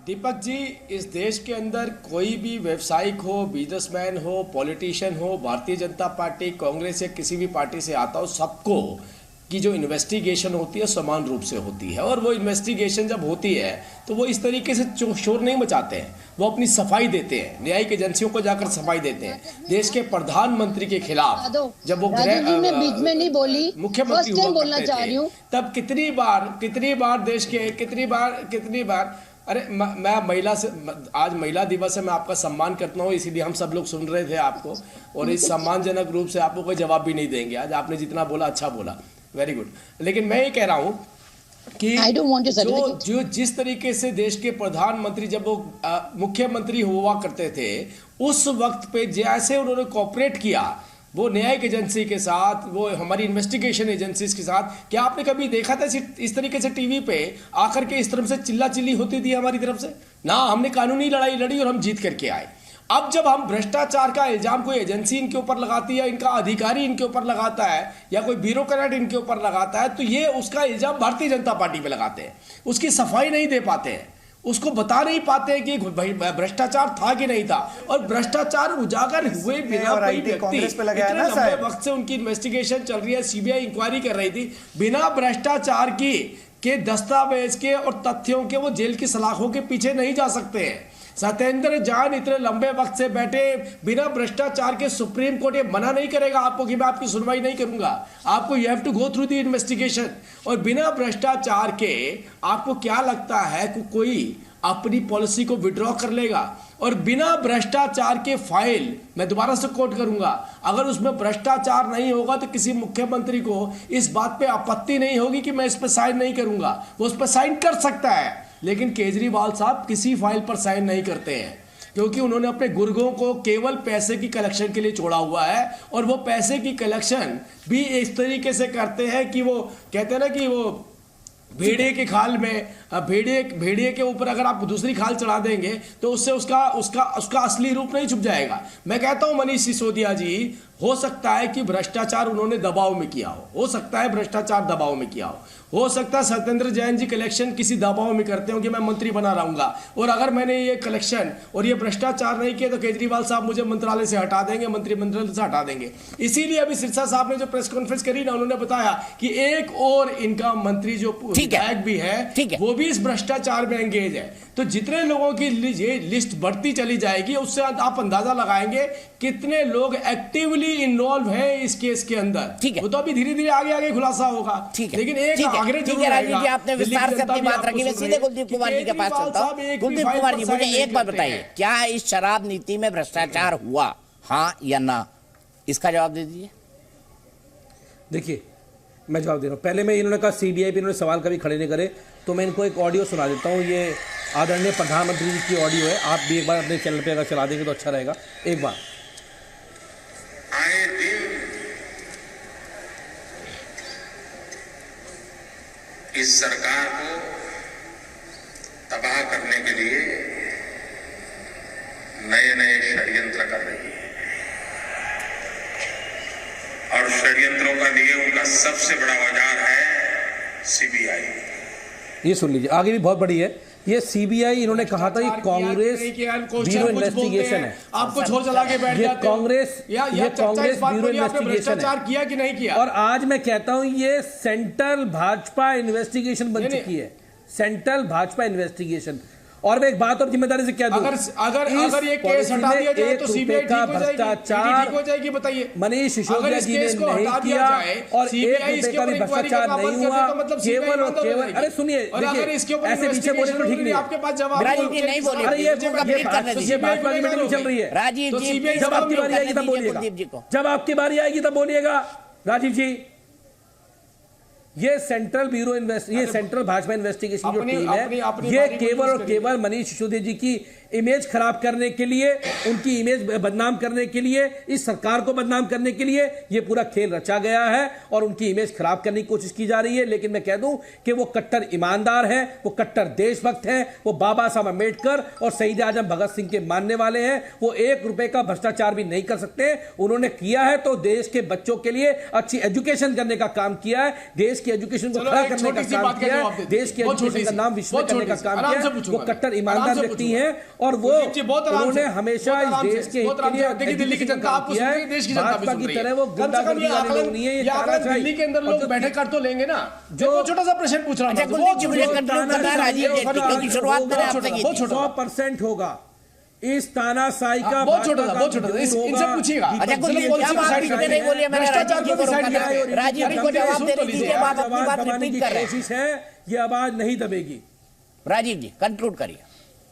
दीपक जी, इस देश के अंदर कोई भी व्यवसायिक हो, बिजनेसमैन हो, पॉलिटिशियन हो, भारतीय जनता पार्टी, कांग्रेस या किसी भी पार्टी से आता हो, सबको की जो इन्वेस्टिगेशन होती है समान रूप से होती है। और वो इन्वेस्टिगेशन जब होती है तो वो इस तरीके से शोर नहीं मचाते हैं, वो अपनी सफाई देते हैं, न्यायिक एजेंसियों को जाकर सफाई देते हैं। देश के प्रधानमंत्री के खिलाफ जब वो बीच में नहीं बोली, मुख्यमंत्री हुआ करते थे, तब कितनी बार देश के कितनी बार अरे मैं महिला से, आज महिला दिवस है, मैं आपका सम्मान करता हूँ, इसीलिए हम सब लोग सुन रहे थे आपको, और इस सम्मानजनक रूप से आपको कोई जवाब भी नहीं देंगे। आज आपने जितना बोला अच्छा बोला, वेरी गुड। लेकिन मैं ये कह रहा हूँ कि जो जिस तरीके से देश के प्रधानमंत्री जब वो मुख्यमंत्री हुआ करते थे, उस वक्त पे जैसे उन्होंने कोऑपरेट किया वो न्यायिक एजेंसी के साथ, वो हमारी इन्वेस्टिगेशन एजेंसीज के साथ, क्या आपने कभी देखा था इस तरीके से टीवी पे आकर के इस तरह से चिल्ला चिल्ली होती थी हमारी तरफ से? ना, हमने कानूनी लड़ाई लड़ी और हम जीत करके आए। अब जब हम भ्रष्टाचार का इल्जाम कोई एजेंसी इनके ऊपर लगाती है, इनका अधिकारी इनके ऊपर लगाता है या कोई ब्यूरोक्रेट इनके ऊपर लगाता है, तो ये उसका इल्जाम भारतीय जनता पार्टी पे लगाते हैं, उसकी सफाई नहीं दे पाते हैं, उसको बता नहीं पाते हैं कि भ्रष्टाचार था कि नहीं था। और भ्रष्टाचार उजागर हुए बिना कोई व्यक्ति, इतने लंबे वक्त से उनकी इन्वेस्टिगेशन चल रही है, सीबीआई इंक्वायरी कर रही थी, बिना भ्रष्टाचार के दस्तावेज के और तथ्यों के वो जेल की सलाखों के पीछे नहीं जा सकते हैं। सत्येंद्र जैन इतने लंबे वक्त से बैठे, बिना भ्रष्टाचार के सुप्रीम कोर्ट ये मना नहीं करेगा आपको कि मैं आपकी सुनवाई नहीं करूंगा, आपको you have to go through the investigation. और बिना भ्रष्टाचार के आपको क्या लगता है कि कोई अपनी पॉलिसी को विड्रॉ कर लेगा? और बिना भ्रष्टाचार के फाइल, मैं दोबारा से कोट करूंगा, अगर उसमें भ्रष्टाचार नहीं होगा तो किसी मुख्यमंत्री को इस बात पे आपत्ति नहीं होगी कि मैं इस पर साइन नहीं करूंगा, वो उस पर साइन कर सकता है। लेकिन केजरीवाल साहब किसी फाइल पर साइन नहीं करते हैं, क्योंकि उन्होंने अपने गुर्गों को केवल पैसे की कलेक्शन के लिए छोड़ा हुआ है। और वो पैसे की कलेक्शन भी इस तरीके से करते हैं कि वो कहते हैं ना कि वो भेड़िए के खाल में, भेड़िए के ऊपर अगर आप दूसरी खाल चढ़ा देंगे तो उससे उसका असली रूप नहीं छुप जाएगा। मैं कहता हूं मनीष सिसोदिया जी, हो सकता है कि भ्रष्टाचार उन्होंने दबाव में किया हो सकता है भ्रष्टाचार दबाव में किया हो सकता है सत्येंद्र जैन जी कलेक्शन किसी दबाव में करते हो कि मैं मंत्री बना रहूंगा, और अगर मैंने ये कलेक्शन और ये भ्रष्टाचार नहीं किया तो केजरीवाल साहब मुझे मंत्रालय से हटा देंगे, मंत्रिमंडल से हटा देंगे। इसीलिए अभी सिरसा साहब ने जो प्रेस कॉन्फ्रेंस करी ना, उन्होंने बताया कि एक और इनका मंत्री जो विधायक भी है वो भी इस भ्रष्टाचार में एंगेज है। तो जितने लोगों की लिस्ट बढ़ती चली जाएगी, उससे आप अंदाजा लगाएंगे कितने लोग एक्टिवली इन्वॉल्व हैं इस केस के अंदर। वो तो अभी धीरे धीरे आगे खुलासा होगा। लेकिन एक आग्रह जरूर राजीव जी, आपने विस्तार से अपनी बात रखी। मैं सीधे कुलदीप कुमार जी के पास चलता हूं। कुलदीप कुमार जी, मुझे एक बात बताइए, क्या इस शराब नीति में भ्रष्टाचार हुआ, हाँ या ना? इसका जवाब दे दीजिए। देखिए, मैं जवाब दे रहा हूँ। पहले मैं, इन्होंने कहा सीबीआई पे इन्होंने सवाल कभी खड़े नहीं करे, तो मैं इनको एक ऑडियो सुना देता हूँ। ये आदरणीय प्रधानमंत्री जी की ऑडियो है, आप भी एक बार अपने चैनल पे अगर चला देंगे तो अच्छा रहेगा। एक बार। आए दिन इस सरकार को तबाह करने के लिए नए नए षड्यंत्र कर रही है, और षड्यंत्रों का लिए उनका सबसे बड़ा औजार है सीबीआई। ये सुन लीजिए, आगे भी बहुत बड़ी है। ये सीबीआई, इन्होंने कहा था ये कांग्रेस ब्यूरो इन्वेस्टिगेशन है। आपको छोड़ चला के बैठ जाते हो। ये कांग्रेस ब्यूरो इन्वेस्टिगेशन है। किया कि नहीं किया? और आज मैं कहता हूं ये सेंट्रल भाजपा इन्वेस्टिगेशन बन चुकी है, सेंट्रल भाजपा इन्वेस्टिगेशन। और मैं एक बात और जिम्मेदारी से कह दूं, अगर ये केस हटा दिया जाए तो सीबीआई का भ्रष्टाचार हो जाएगी। बताइए, मनीष सिसोदिया जी ने नहीं किया और ₹1 का भी भ्रष्टाचार नहीं हुआ, केवल और केवल। अरे सुनिए, ऐसे पीछे बोले तो ठीक नहीं। आपके पास जवाब राजीव जी नहीं बोले, अरे ये भाजपा की मीटिंग चल रही है। राजीव जी, जब आपकी बारी आएगी तब बोलिएगा, जब आपकी बारी आएगी तब बोलिएगा। राजीव जी, ये सेंट्रल ब्यूरो ये सेंट्रल भाजपा इन्वेस्टिगेशन जो टीम है, ये केवल और केवल मनीष सिसोदिया जी की इमेज खराब करने के लिए, उनकी इमेज बदनाम करने के लिए, इस सरकार को बदनाम करने के लिए ये पूरा खेल रचा गया है और उनकी इमेज खराब करने की कोशिश की जा रही है। लेकिन मैं कह दूं कि वो कट्टर ईमानदार है, वो कट्टर देशभक्त है, वो बाबा साहब अम्बेडकर और शहीद आजम भगत सिंह के मानने वाले हैं। वो ₹1 का भ्रष्टाचार भी नहीं कर सकते। उन्होंने किया है तो देश के बच्चों के लिए अच्छी एजुकेशन करने का काम किया है, देश की एजुकेशन को खड़ा करने का काम किया है, देश की एजुकेशन का नाम विश्व करने का काम किया है। वो कट्टर ईमानदार व्यक्ति हैं और वो उन्होंने हमेशा इस देश के हित के लिए दिल्ली की जनता आपको सुन रही है, देश की जनता भी सुन रही है। गुंडागर्दी वाले लोग नहीं है, ये तानाशाही। दिल्ली के अंदर लोग बैठे कर तो लेंगे ना। जो छोटा सा प्रश्न पूछ रहा हूं, 100% होगा इस तानाशाही का। बहुत छोटा था, इनसे पूछिएगा। अच्छा कुलदीप, जब आप नहीं बोलिए, मैंने राजीव जी को रोका था। राजीव जी को जवाब देने दीजिए, आप अपनी बात रिपीट कर रहे हैं। कोशिश है, ये आवाज नहीं दबेगी। राजीव जी कंक्लूड करिए।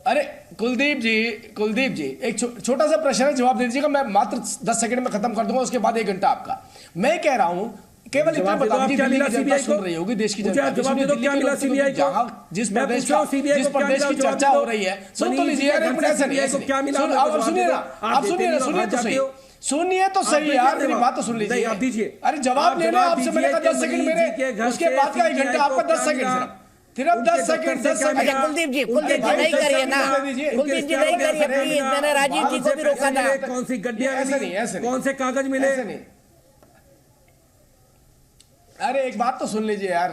अरे कुलदीप जी एक छोटा सा प्रश्न है, जवाब दे दीजिएगा। मैं मात्र 10 सेकंड में खत्म कर दूंगा, उसके बाद 1 घंटा आपका। मैं कह रहा हूं केवल इतना बता दीजिए, दिल्ली की जनता सुन रही होगी, देश की जनता। जवाब दे दो, क्या मिला सीबीआई को? जिस प्रदेश की चर्चा हो रही है, सुन तो लीजिए। क्या मिला? आप सुनिए तो सही यार, मेरी बात तो सुन लीजिए। आप दीजिए। अरे जवाब लेना आपसे, मैंने कहा 10 सेकंड मेरे, उसके बाद का 1 घंटा आपका 10 सेकंड सिर्फ 10 सेकंड। कुलदीप जी नहीं करिए ना, कुलदीप जी नहीं करिए प्लीज। मैंने राजीव जी को भी रोका था। कौन सी गड्डियां मिली, कौन से कागज मिले? अरे एक बात तो सुन लीजिए यार,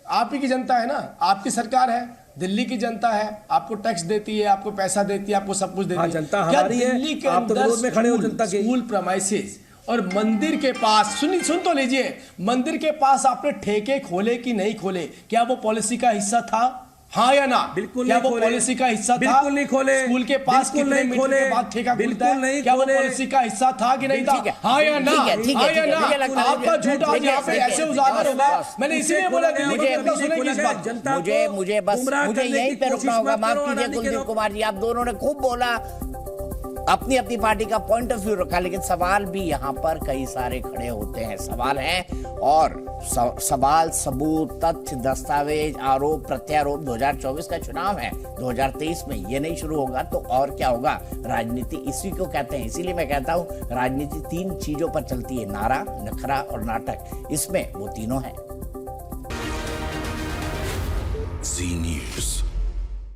आप ही की जनता है ना, आपकी सरकार है, दिल्ली की जनता है, आपको टैक्स देती है, आपको पैसा देती है, आपको सब कुछ देती है। जनता हमारी है, आप तो विरोध में खड़े हो जनता के। स्कूल प्रेमाइसेस और मंदिर के पास, सुन तो लीजिए, मंदिर के पास आपने ठेके खोले कि नहीं खोले, क्या वो पॉलिसी का हिस्सा था? हाँ या ना? बिल्कुल क्या नहीं वो खोले। पॉलिसी का हिस्सा था? बिल्कुल नहीं खोले। स्कूल के पास बिल्कुल कितने नहीं मीटर खोले। के बाद ठेका खुलता बिल्कुल है? नहीं क्या वो खोले। पॉलिसी का हिस्सा था कि नहीं था? ठीक है, हाँ या ना? ठीक है, ठीक है, हाँ या ठीक है, ना? मुझे लगता है- आपका झूठ आज यहाँ पे ऐसे उजागर होगा। मैंने इसीलिए बोला कि मुझे सुनेगी इस बात। मुझे यहीं पे रुकना होगा। माफ कीजिए कुलदीप कुमार जी, आप दोनों ने खूब बोला, अपनी अपनी पार्टी का पॉइंट ऑफ व्यू रखा, लेकिन सवाल भी यहाँ पर कई सारे खड़े होते हैं। सवाल है और सवाल, सबूत, तथ्य, दस्तावेज, आरोप प्रत्यारोप। 2024 का चुनाव है, 2023 में ये नहीं शुरू होगा तो और क्या होगा? राजनीति इसी को कहते हैं। इसीलिए मैं कहता हूँ राजनीति 3 चीजों पर चलती है, नारा, नखरा और नाटक। इसमें वो तीनों हैं। जी न्यूज़।